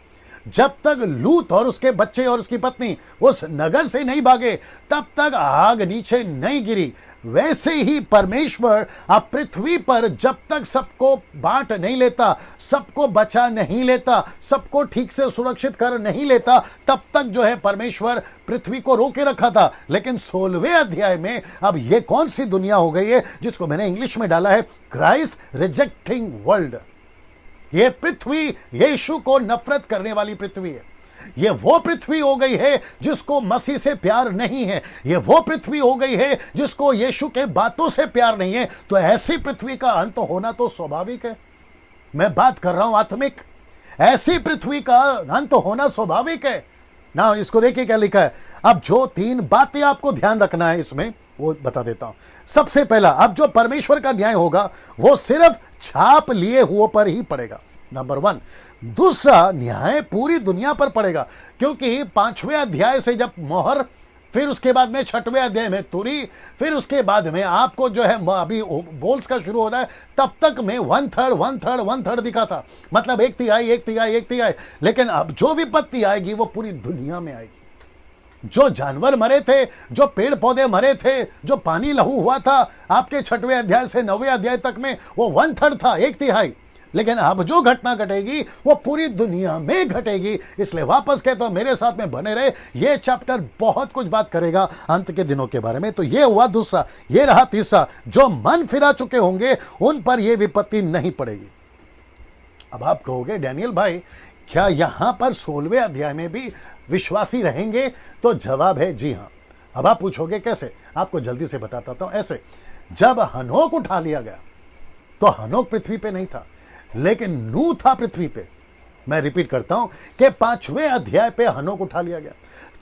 जब तक लूत और उसके बच्चे और उसकी पत्नी उस नगर से नहीं भागे तब तक आग नीचे नहीं गिरी। वैसे ही परमेश्वर अब पृथ्वी पर जब तक सबको बांट नहीं लेता, सबको बचा नहीं लेता, सबको ठीक से सुरक्षित कर नहीं लेता, तब तक जो है परमेश्वर पृथ्वी को रोके रखा था। लेकिन 16वें अध्याय में अब ये कौन सी दुनिया हो गई है जिसको मैंने इंग्लिश में डाला है क्राइस्ट रिजेक्टिंग वर्ल्ड। ये पृथ्वी यीशु को नफरत करने वाली पृथ्वी है। ये वो पृथ्वी हो गई है जिसको मसीह से प्यार नहीं है। ये वो पृथ्वी हो गई है जिसको यीशु के बातों से प्यार नहीं है। तो ऐसी पृथ्वी का अंत होना तो स्वाभाविक है। मैं बात कर रहा हूं आत्मिक। ऐसी पृथ्वी का अंत होना स्वाभाविक है ना। इसको देखिए क्या लिखा है। अब जो 3 बातें आपको ध्यान रखना है इसमें वो बता देता हूं। सबसे पहला, अब जो परमेश्वर का न्याय होगा वो सिर्फ छाप लिए हुओं पर ही पड़ेगा, नंबर 1। दूसरा, न्याय पूरी दुनिया पर पड़ेगा, क्योंकि 5वें अध्याय से जब मोहर, फिर उसके बाद में 6वें अध्याय में तुरी, फिर उसके बाद में आपको जो है अभी बोल्स का शुरू हो रहा है, तब तक में 1/3 दिखा था। मतलब 1/3। लेकिन अब जो विपत्ति आएगी वो पूरी दुनिया में आएगी। जो जानवर मरे थे, जो पेड़ पौधे मरे थे, जो पानी लहू हुआ था आपके 6वें अध्याय से 9वें अध्याय तक में, वो 1/3 था, 1/3। लेकिन अब जो घटना घटेगी वो पूरी दुनिया में घटेगी। इसलिए वापस कहता हूं मेरे साथ में बने रहे। ये चैप्टर बहुत कुछ बात करेगा अंत के दिनों के बारे में। तो ये हुआ दूसरा। ये रहा तीसरा, जो मन फिरा चुके होंगे उन पर यह विपत्ति नहीं पड़ेगी। अब आप कहोगे डैनियल भाई क्या यहां पर 16वें अध्याय में भी विश्वासी रहेंगे? तो जवाब है जी हां। अब आप पूछोगे कैसे? आपको जल्दी से बताता हूं। ऐसे, जब हनोक उठा लिया गया तो हनोक पृथ्वी पे नहीं था, लेकिन नूह था पृथ्वी पे। मैं रिपीट करता हूं कि 5वें अध्याय पे हनोक उठा लिया गया,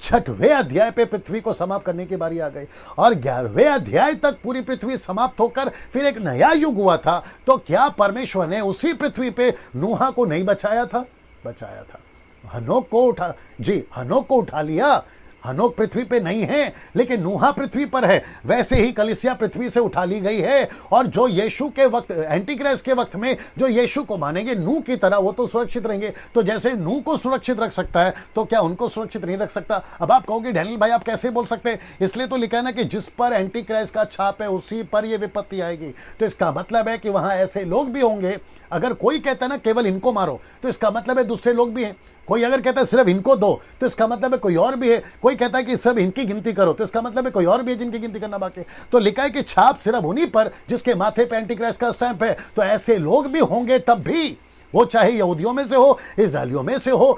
6वें अध्याय पे पृथ्वी को समाप्त करने की बारी आ गई, और 11वें अध्याय तक पूरी पृथ्वी समाप्त होकर फिर एक नया युग हुआ था। तो क्या परमेश्वर ने उसी पृथ्वी पे नूहा को नहीं बचाया था? बचाया था। हनोक को उठा लिया। हनोक पृथ्वी पे नहीं है, लेकिन नूहा पृथ्वी पर है। वैसे ही कलीसिया पृथ्वी से उठा ली गई है, और जो यीशु के वक्त, एंटीक्राइस्ट के वक्त में जो यीशु को मानेंगे नूह की तरह, वो तो सुरक्षित रहेंगे। तो जैसे नूह को सुरक्षित रख सकता है, तो क्या उनको सुरक्षित नहीं रख सकता? अब आप कहोगे डैनियल भाई आप कैसे बोल सकते हैं? इसलिए तो लिखा है ना कि जिस पर एंटीक्राइस्ट का छाप है उसी पर यह विपत्ति आएगी। तो इसका मतलब है कि वहां ऐसे लोग भी होंगे। अगर कोई कहता है ना केवल इनको मारो, तो इसका मतलब है दूसरे लोग भी हैं। कोई अगर कहता है सिर्फ इनको दो, तो इसका मतलब है कोई और भी है। कोई कहता है कि सिर्फ इनकी गिनती करो, तो इसका मतलब है कोई और भी है जिनकी गिनती करना बाकी है। तो लिखा है कि छाप सिर्फ उन्हीं पर जिसके माथे पे एंटीक्राइस्ट का स्टैंप है। तो ऐसे लोग भी होंगे तब भी, वो चाहे यहूदियों में से हो, इजरायलियों में से हो,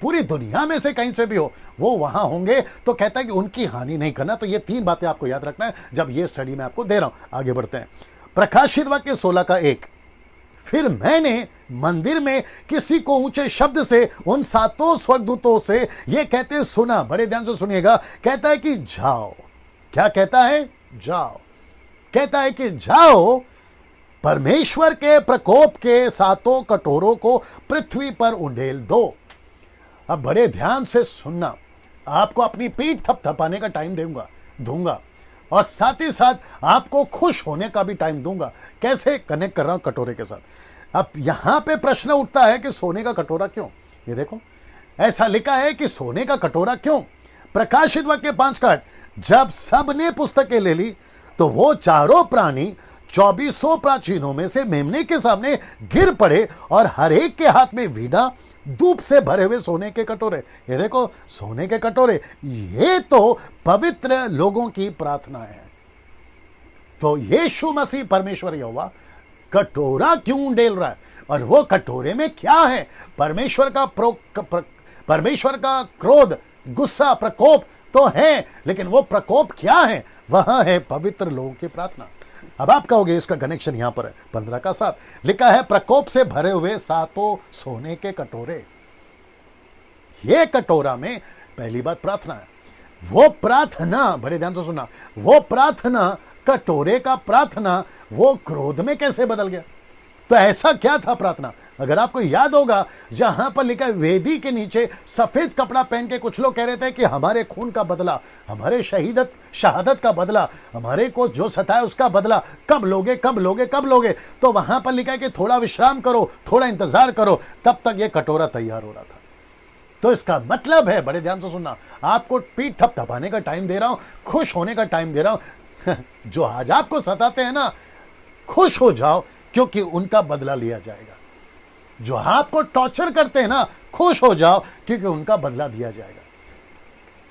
पूरी दुनिया में से कहीं से भी हो, वो वहां होंगे। तो कहता है कि उनकी हानि नहीं करना। तो ये 3 बातें आपको याद रखना है जब ये स्टडी मैं आपको दे रहा हूं। आगे बढ़ते हैं। प्रकाशित वाक्य 16:1। फिर मैंने मंदिर में किसी को ऊंचे शब्द से उन 7 स्वर्गदूतों से यह कहते सुना। बड़े ध्यान से सुनिएगा। कहता है कि जाओ। क्या कहता है? जाओ। कहता है कि जाओ, परमेश्वर के प्रकोप के 7 कटोरों को पृथ्वी पर उंडेल दो। अब बड़े ध्यान से सुनना। आपको अपनी पीठ थपथपाने का टाइम दूंगा, और साथ ही साथ आपको खुश होने का भी टाइम दूंगा। कैसे कनेक्ट कर रहा हूं कटोरे के साथ। अब यहां पे प्रश्न उठता है कि सोने का कटोरा क्यों? ये देखो, ऐसा लिखा है कि सोने का कटोरा क्यों? प्रकाशित वाक्य 5:8। जब सब ने पुस्तकें ले ली तो वो चारों प्राणी 2400 प्राचीनों में से मेमने के सामने गिर पड़े, और हर एक के हाथ में वीणा, धूप से भरे हुए सोने के कटोरे। ये देखो, सोने के कटोरे, ये तो पवित्र लोगों की प्रार्थना है। तो यीशु मसीह परमेश्वर यहोवा कटोरा क्यों डेल रहा है? और वो कटोरे में क्या है? परमेश्वर का क्रोध, गुस्सा, प्रकोप तो है, लेकिन वो प्रकोप क्या है? वह है पवित्र लोगों की प्रार्थना। अब आप कहोगे इसका कनेक्शन यहां पर है। 15:7 लिखा है प्रकोप से भरे हुए 7 सोने के कटोरे। ये कटोरा में पहली बात प्रार्थना है। वो प्रार्थना, बड़े ध्यान से सुनना, वो प्रार्थना, कटोरे का प्रार्थना, वो क्रोध में कैसे बदल गया? तो ऐसा क्या था प्रार्थना? अगर आपको याद होगा, जहां पर लिखा है वेदी के नीचे सफेद कपड़ा पहन के कुछ लोग कह रहे थे कि हमारे खून का बदला, हमारे शहादत का बदला, हमारे को जो सताया उसका बदला कब लोगे, कब लोगे, कब लोगे। तो वहां पर लिखा है कि थोड़ा विश्राम करो, थोड़ा इंतजार करो। तब तक यह कटोरा तैयार हो रहा था। तो इसका मतलब है, बड़े ध्यान से सुनना, आपको पीठ थपथपाने का टाइम दे रहा हूं, खुश होने का टाइम दे रहा हूं। जो आज आपको सताते हैं ना, खुश हो जाओ, क्योंकि उनका बदला लिया जाएगा। जो आपको टॉर्चर करते हैं ना, खुश हो जाओ, क्योंकि उनका बदला दिया जाएगा।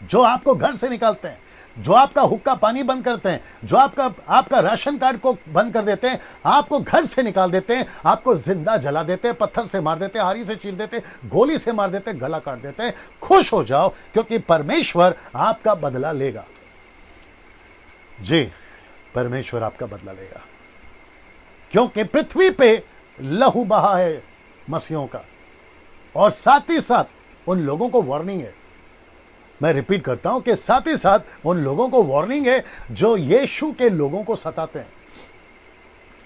जो आपको घर से निकालते हैं, जो आपका हुक्का पानी बंद करते हैं, जो आपका राशन कार्ड को बंद कर देते हैं, आपको घर से निकाल देते हैं, आपको जिंदा जला देते हैं, पत्थर से मार देते हैं, आरी से चीर देते हैं, गोली से मार देते हैं, गला काट देते हैं, खुश हो जाओ, क्योंकि परमेश्वर आपका बदला लेगा। जी, परमेश्वर आपका बदला लेगा, क्योंकि पृथ्वी पे लहू बहा है मसीहों का। और साथ ही साथ उन लोगों को वार्निंग है, मैं रिपीट करता हूं कि साथ ही साथ उन लोगों को वार्निंग है जो यीशु के लोगों को सताते हैं।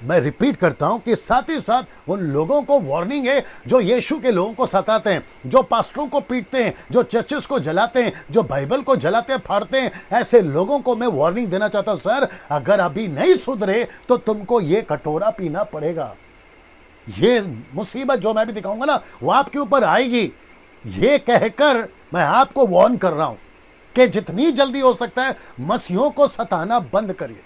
मैं रिपीट करता हूं कि साथ ही साथ उन लोगों को वार्निंग है जो यीशु के लोगों को सताते हैं, जो पास्टरों को पीटते हैं, जो चर्चेस को जलाते हैं, जो बाइबल को जलाते फाड़ते हैं। ऐसे लोगों को मैं वार्निंग देना चाहता हूं, सर अगर अभी नहीं सुधरे तो तुमको ये कटोरा पीना पड़ेगा। ये मुसीबत जो मैं भी दिखाऊंगा ना, वो आपके ऊपर आएगी। ये कहकर मैं आपको वार्न कर रहा हूं कि जितनी जल्दी हो सकता है मसीहों को सताना बंद करिए।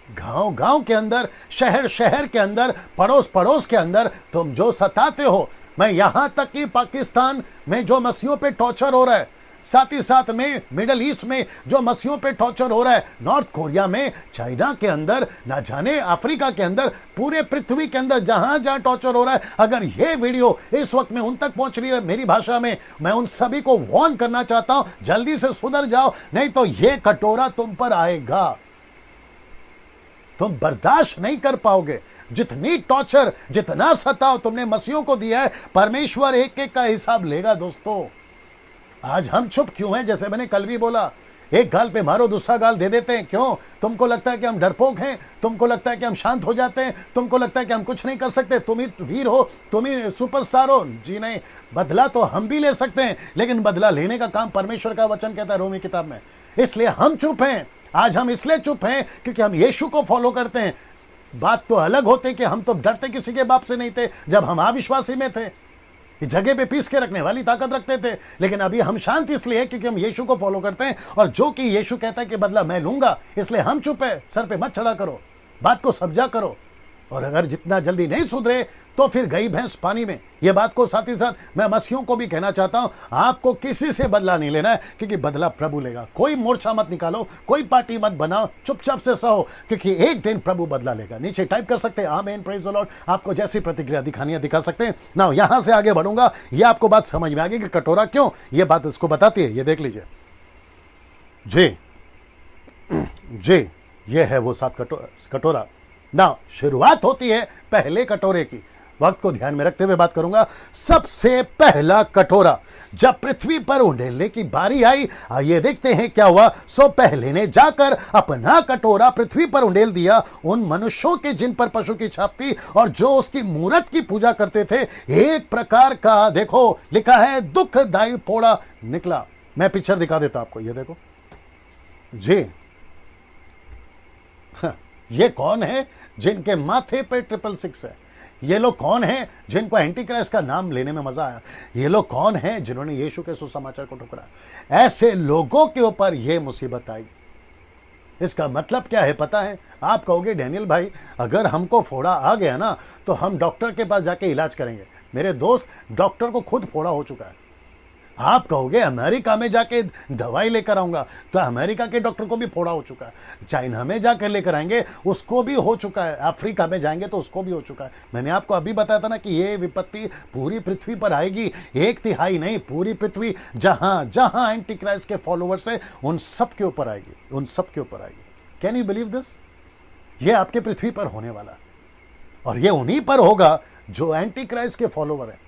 गांव गांव के अंदर, शहर शहर के अंदर, पड़ोस पड़ोस के अंदर तुम जो सताते हो, मैं यहां तक कि पाकिस्तान में जो मसीहों पे टॉर्चर हो रहा है, साथ ही साथ में मिडल ईस्ट में जो मसीहों पे टॉर्चर हो रहा है, नॉर्थ कोरिया में, चाइना के अंदर, ना जाने अफ्रीका के अंदर, पूरे पृथ्वी के अंदर जहां जहां टॉर्चर हो रहा है, अगर ये वीडियो इस वक्त में उन तक पहुंच रही है मेरी भाषा में, मैं उन सभी को वार्न करना चाहता हूं, जल्दी से सुधर जाओ, नहीं तो ये कटोरा तुम पर आएगा। तुम बर्दाश्त नहीं कर पाओगे। जितनी टॉर्चर, जितना सताव तुमने मसीहों को दिया है, परमेश्वर एक एक का हिसाब लेगा। दोस्तों, आज हम चुप क्यों हैं? जैसे मैंने कल भी बोला, एक गाल पे मारो दूसरा गाल दे देते हैं। क्यों? तुमको लगता है कि हम डरपोक हैं, तुमको लगता है कि हम शांत हो जाते हैं, तुमको लगता है कि हम कुछ नहीं कर सकते, तुम ही वीर हो, तुम ही सुपरस्टार हो। जी नहीं, बदला तो हम भी ले सकते हैं, लेकिन बदला लेने का काम परमेश्वर का वचन कहता है रोमी किताब में। इसलिए हम चुप हैं। आज हम इसलिए चुप हैं क्योंकि हम यीशु को फॉलो करते हैं। बात तो अलग होती कि हम तो डरते किसी के बाप से नहीं थे जब हम अविश्वासी में थे, जगह पे पीस के रखने वाली ताकत रखते थे। लेकिन अभी हम शांत इसलिए क्योंकि हम यीशु को फॉलो करते हैं, और जो कि यीशु कहता है कि बदला मैं लूंगा, इसलिए हम चुप है। सर पे मत चढ़ा करो, बात को समझा करो। और अगर जितना जल्दी नहीं सुधरे तो फिर गई भैंस पानी में। यह बात को साथ ही साथ मैं मसीहों को भी कहना चाहता हूं, आपको किसी से बदला नहीं लेना है, क्योंकि बदला प्रभु लेगा। कोई मोर्चा मत निकालो, कोई पार्टी मत बनाओ, चुपचाप से सहो, क्योंकि एक दिन प्रभु बदला लेगा। नीचे टाइप कर सकते हैं आमेन, प्रेज द लॉर्ड। आपको जैसी प्रतिक्रिया दिखानी है दिखा सकते हैं ना। यहां से आगे बढ़ूंगा, यह आपको बात समझ में आ गई कि कटोरा क्यों, यह बात इसको बताती है। ये देख लीजिए जी जी, ये है वो 7 कटोरा ना। शुरुआत होती है पहले कटोरे की। वक्त को ध्यान में रखते हुए बात करूंगा। सबसे पहला कटोरा जब पृथ्वी पर उंडेलने की बारी आई, आइए देखते हैं क्या हुआ। सो पहले ने जाकर अपना कटोरा पृथ्वी पर उंडेल दिया उन मनुष्यों के जिन पर पशु की छाप थी और जो उसकी मूरत की पूजा करते थे। एक प्रकार का, देखो लिखा है, दुखदायी फोड़ा निकला। मैं पिक्चर दिखा देता आपको, ये देखो जी। ये कौन है जिनके माथे पे 666 है? ये लोग कौन हैं जिनको एंटी क्राइस्ट का नाम लेने में मजा आया? ये लोग कौन हैं जिन्होंने यीशु के सुसमाचार को ठुकरा? ऐसे लोगों के ऊपर यह मुसीबत आएगी। इसका मतलब क्या है पता है? आप कहोगे डैनियल भाई, अगर हमको फोड़ा आ गया ना तो हम डॉक्टर के पास जाके इलाज करेंगे। मेरे दोस्त, डॉक्टर को खुद फोड़ा हो चुका है। आप कहोगे अमेरिका में जाके दवाई लेकर आऊंगा, तो अमेरिका के डॉक्टर को भी फोड़ा हो चुका है। चाइना में जाकर लेकर आएंगे, उसको भी हो चुका है। अफ्रीका में जाएंगे तो उसको भी हो चुका है। मैंने आपको अभी बताया था ना कि ये विपत्ति पूरी पृथ्वी पर आएगी। 1/3 नहीं, पूरी पृथ्वी जहां जहां एंटी क्राइस्ट के फॉलोवर्स है उन सब के ऊपर आएगी, उन सब के ऊपर आएगी। Can you believe this? ये आपके पृथ्वी पर होने वाला, और ये उन्हीं पर होगा जो एंटी क्राइस्ट के फॉलोवर है।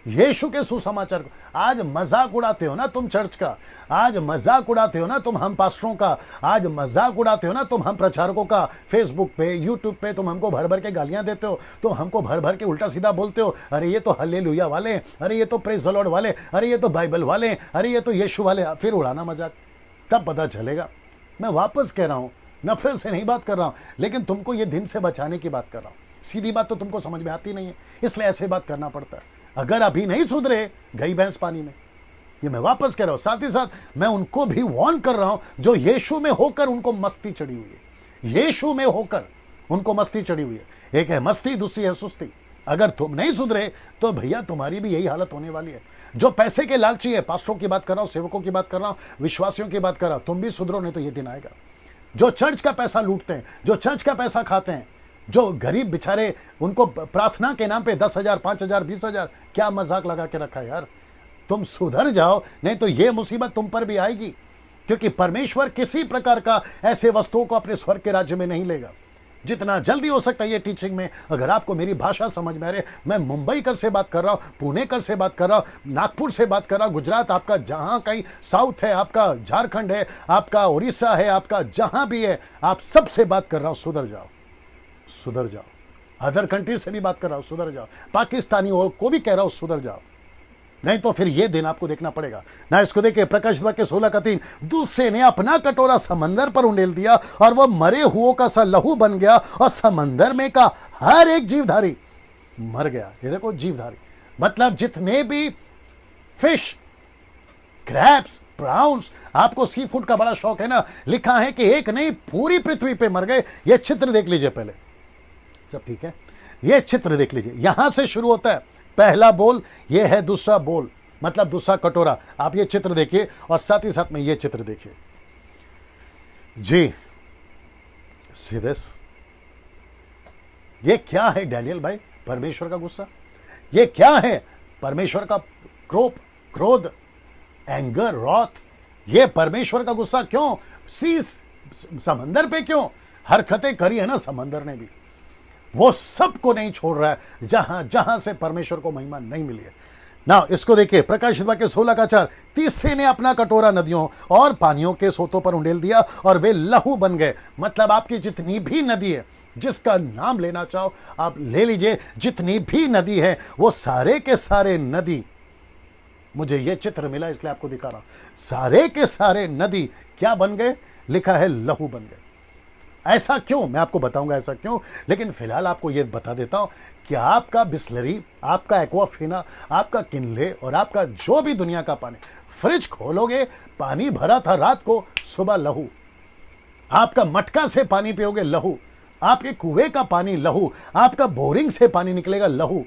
यीशु के सुसमाचार को आज मजाक उड़ाते हो ना तुम चर्च का, आज मजाक उड़ाते हो ना तुम हम पास्टरों का, आज मजाक उड़ाते हो ना तुम हम प्रचारकों का। फेसबुक पे, यूट्यूब पे तुम हमको भर भर के गालियां देते हो, तुम हमको भर भर के उल्टा सीधा बोलते हो। अरे ये तो हल्लेलुया वाले, अरे ये तो प्रेज द लॉर्ड वाले, अरे ये तो बाइबल वाले, अरे ये तो यीशु वाले। फिर उड़ाना मजाक, तब पता चलेगा। मैं वापस कह रहा हूं, नफरत से नहीं बात कर रहा हूं, लेकिन तुमको ये दिन से बचाने की बात कर रहा हूं। सीधी बात तो तुमको समझ में आती नहीं है, इसलिए ऐसे बात करना पड़ता है। अगर अभी नहीं सुधरे, गई भैंस पानी में। ये मैं वापस कह रहा हूं। साथ ही साथ मैं उनको भी वार्न कर रहा हूं जो यीशु में होकर उनको मस्ती चढ़ी हुई है। यीशु में होकर उनको मस्ती चढ़ी हुई है। एक है मस्ती, दूसरी है सुस्ती। अगर तुम नहीं सुधरे तो भैया तुम्हारी भी यही हालत होने वाली है। जो पैसे के लालची है, पास्टरों की बात कर रहा हूं, सेवकों की बात कर रहा हूं, विश्वासियों की बात कर रहा हूं, तुम भी सुधरो, नहीं तो ये दिन आएगा। जो चर्च का पैसा लूटते हैं, जो चर्च का पैसा खाते हैं, जो गरीब बेचारे, उनको प्रार्थना के नाम पे 10,000, 5,000, 20,000, क्या मजाक लगा के रखा है यार। तुम सुधर जाओ, नहीं तो ये मुसीबत तुम पर भी आएगी। क्योंकि परमेश्वर किसी प्रकार का ऐसे वस्तुओं को अपने स्वर्ग के राज्य में नहीं लेगा। जितना जल्दी हो सकता है ये टीचिंग में, अगर आपको मेरी भाषा समझ में आ रही, मैं मुंबई कर से बात कर रहा हूँ, पुणे कर से बात कर रहा हूँ, नागपुर से बात कर रहा हूँ, गुजरात आपका जहाँ कहीं, साउथ है आपका, झारखंड है आपका, उड़ीसा है आपका, जहाँ भी है, आप सबसे बात कर रहा हूँ, सुधर जाओ, सुधर जाओ। अदर कंट्री से भी बात कर रहा हूँ, सुधर जाओ। पाकिस्तानियों को भी कह रहा हूँ, सुधर जाओ, नहीं तो फिर ये दिन आपको देखना पड़ेगा ना। इसको देखिए, प्रकाशित वाक्य 16:3, दूसरे ने अपना कटोरा समंदर पर उंडेल दिया और वह मरे हुओं का सा लहू बन गया और समंदर में का हर एक जीवधारी मर गया। ये देखो, जीवधारी मतलब जितने भी फिश, क्रैब्स, प्राउंस, आपको सी फूड का बड़ा शौक है ना, लिखा है कि एक नहीं पूरी पृथ्वी पे मर गए। ये चित्र देख लीजिए पहले, सब ठीक है, ये चित्र देख लीजिए। यहां से शुरू होता है पहला बोल, ये है दूसरा बोल, मतलब दूसरा कटोरा। आप ये चित्र देखिए और साथ ही साथ में ये चित्र देखिए जी। सी दिस, ये क्या है डैनियल भाई? परमेश्वर का गुस्सा। ये क्या है? परमेश्वर का क्रोध, एंगर, रॉथ। ये परमेश्वर का गुस्सा क्यों? समंदर पे क्यों? हरकतें करी है ना समंदर ने भी, वो सबको नहीं छोड़ रहा है जहां जहां से परमेश्वर को महिमा नहीं मिली है ना। इसको देखिए, प्रकाशित वाक्य 16:4, तीसरे ने अपना कटोरा नदियों और पानियों के सोतों पर उंडेल दिया और वे लहू बन गए। मतलब आपकी जितनी भी नदी है, जिसका नाम लेना चाहो आप ले लीजिए, जितनी भी नदी है वो सारे के सारे नदी, मुझे ये चित्र मिला इसलिए आपको दिखा रहा हूं, सारे के सारे नदी क्या बन गए? लिखा है लहू बन गए। ऐसा क्यों? मैं आपको बताऊंगा ऐसा क्यों, लेकिन फिलहाल आपको यह बता देता हूं कि आपका बिस्लरी, आपका एक्वाफिना, आपका किनले और आपका जो भी दुनिया का पानी, फ्रिज खोलोगे पानी भरा था रात को, सुबह लहू। आपका मटका से पानी पियोगे, लहू। आपके कुएं का पानी, लहू। आपका बोरिंग से पानी निकलेगा, लहू।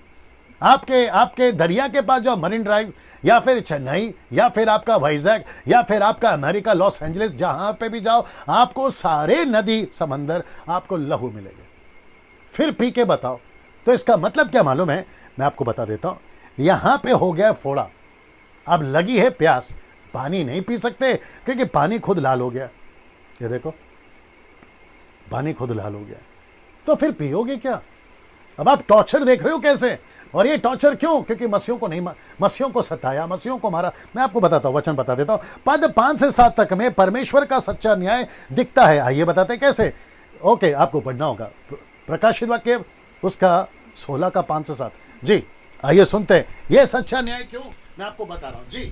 आपके दरिया के पास जाओ, मरीन ड्राइव या फिर चेन्नई या फिर आपका वाइजैक या फिर आपका अमेरिका लॉस एंजलिस, जहां पे भी जाओ आपको सारे नदी, समंदर आपको लहू मिलेंगे। फिर पी के बताओ। तो इसका मतलब क्या मालूम है? मैं आपको बता देता हूं। यहां पे हो गया फोड़ा, अब लगी है प्यास, पानी नहीं पी सकते क्योंकि पानी खुद लाल हो गया। ये देखो, पानी खुद लाल हो गया, तो फिर पियोगे क्या? अब आप टॉर्चर देख रहे हो कैसे, और ये टॉर्चर क्यों? क्योंकि मसीहों को नहीं, मसीहों को सताया, मसीहों को मारा। मैं आपको बताता हूं, वचन बता देता हूं। पद 5 से 7 तक में परमेश्वर का सच्चा न्याय दिखता है। आइए बताते हैं कैसे। ओके, आपको पढ़ना होगा प्रकाशित वाक्य उसका 16 का 5 से 7 जी। आइए सुनते हैं ये सच्चा न्याय क्यों, मैं आपको बता रहा हूं जी।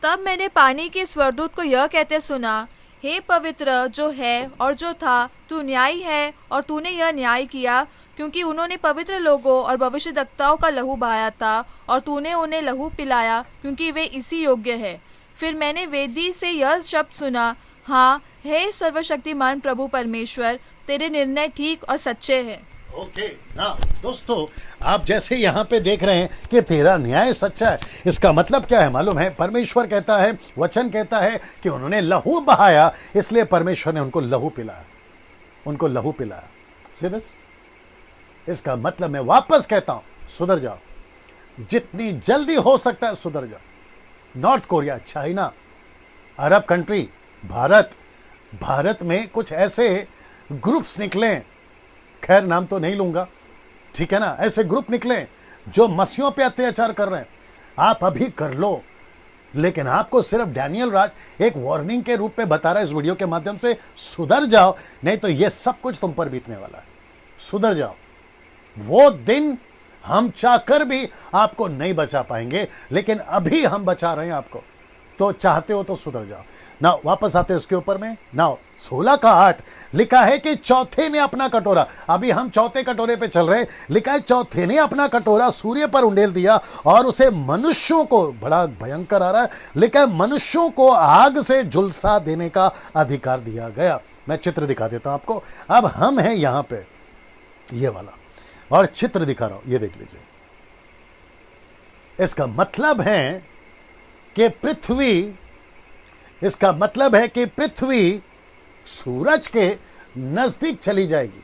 तब मैंने पानी के स्वरदूत को यह कहते सुना, हे पवित्र जो है और जो था, तू न्यायी है और तूने यह न्याय किया, क्योंकि उन्होंने पवित्र लोगों और भविष्यद्वक्ताओं का लहू बहाया था और तूने उन्हें लहू पिलाया, क्योंकि वे इसी योग्य है। फिर मैंने वेदी से यह शब्द सुना, हाँ, हे सर्वशक्तिमान प्रभु परमेश्वर, तेरे निर्णय ठीक और सच्चे हैं। ओके ना दोस्तों, आप जैसे यहाँ पे देख रहे हैं कि तेरा न्याय सच्चा है, इसका मतलब क्या है मालूम है? परमेश्वर कहता है, वचन कहता है कि उन्होंने लहू बहाया, इसलिए परमेश्वर ने उनको लहू पिलाया, उनको लहू पिलाया। सीधस, इसका मतलब मैं वापस कहता हूं, सुधर जाओ, जितनी जल्दी हो सकता है सुधर जाओ। North Korea, China, Arab country, Bharat में कुछ ऐसे ग्रुप्स निकले, खैर नाम तो नहीं लूंगा, ठीक है ना, ऐसे ग्रुप निकले जो मसीहों पे अत्याचार कर रहे हैं, आप अभी कर लो। लेकिन आपको सिर्फ डैनियल राज एक वार्निंग के रूप में बता रहा है इस वीडियो के माध्यम से, सुधर जाओ, नहीं तो ये सब कुछ तुम पर बीतने वाला है। सुधर जाओ। वो दिन हम चाहकर भी आपको नहीं बचा पाएंगे, लेकिन अभी हम बचा रहे हैं आपको। तो चाहते हो तो सुधर जाओ ना। वापस आते हैं इसके ऊपर में ना। 16 का 8 लिखा है कि चौथे ने अपना कटोरा, अभी हम चौथे कटोरे पे चल रहे हैं, लिखा है चौथे ने अपना कटोरा सूर्य पर उंडेल दिया और उसे मनुष्यों को, बड़ा भयंकर आ रहा है, लिखा है मनुष्यों को आग से झुलसा देने का अधिकार दिया गया। मैं चित्र दिखा देता हूं आपको। अब हम हैं यहां पे, ये वाला, और चित्र दिखा रहा हूं, ये देख लीजिए। इसका मतलब है कि इसका मतलब है कि पृथ्वी सूरज के नजदीक चली जाएगी।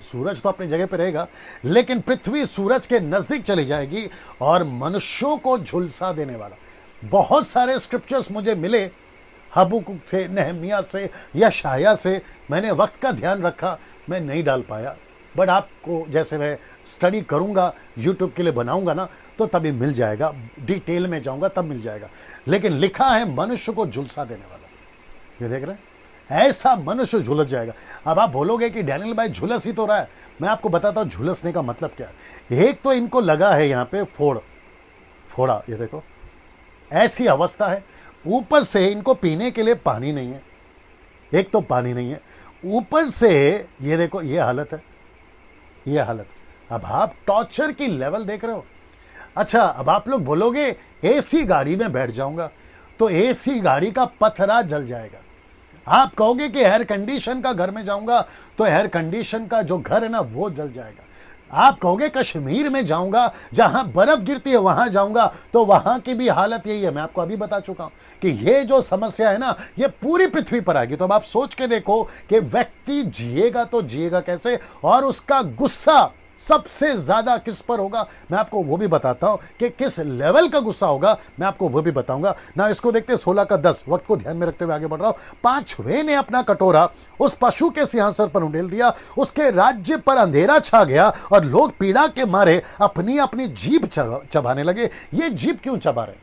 सूरज तो अपनी जगह पे रहेगा, लेकिन पृथ्वी सूरज के नजदीक चली जाएगी और मनुष्यों को झुलसा देने वाला। बहुत सारे स्क्रिप्चर्स मुझे मिले, हबक्कुक से, नहमिया से, यशाया से। मैंने वक्त का ध्यान रखा, मैं नहीं डाल पाया, बट आपको जैसे मैं स्टडी करूंगा, यूट्यूब के लिए बनाऊंगा ना, तो तभी मिल जाएगा, डिटेल में जाऊंगा तब मिल जाएगा। लेकिन लिखा है मनुष्य को झुलसा देने वाला। ये देख रहे हैं, ऐसा मनुष्य झुलस जाएगा। अब आप बोलोगे कि डैनियल भाई झुलस ही तो रहा है। मैं आपको बताता हूं झुलसने का मतलब क्या है। एक तो इनको लगा है यहाँ पे फोड़ा, ये देखो ऐसी अवस्था है। ऊपर से इनको पीने के लिए पानी नहीं है, एक तो पानी नहीं है, ऊपर से ये देखो ये हालत है, ये हालत। अब आप टॉर्चर की लेवल देख रहे हो। अच्छा, अब आप लोग बोलोगे एसी गाड़ी में बैठ जाऊंगा, तो एसी गाड़ी का पथरा जल जाएगा। आप कहोगे कि एयर कंडीशन का घर में जाऊंगा, तो एयर कंडीशन का जो घर है ना वो जल जाएगा। आप कहोगे कश्मीर में जाऊंगा, जहां बर्फ गिरती है वहां जाऊंगा, तो वहां की भी हालत यही है। मैं आपको अभी बता चुका हूं कि ये जो समस्या है ना, ये पूरी पृथ्वी पर आएगी। तो अब आप सोच के देखो कि व्यक्ति जिएगा तो जिएगा कैसे, और उसका गुस्सा सबसे ज्यादा किस पर होगा। मैं आपको वो भी बताता हूं कि किस लेवल का गुस्सा होगा, मैं आपको वो भी बताऊंगा ना। इसको देखते 16 का 10, वक्त को ध्यान में रखते हुए आगे बढ़ रहा हूं। 5वें ने अपना कटोरा उस पशु के सिंहासन पर उंडेल दिया, उसके राज्य पर अंधेरा छा गया और लोग पीड़ा के मारे अपनी अपनी जीभ चबाने लगे। ये जीभ क्यों चबा रहे?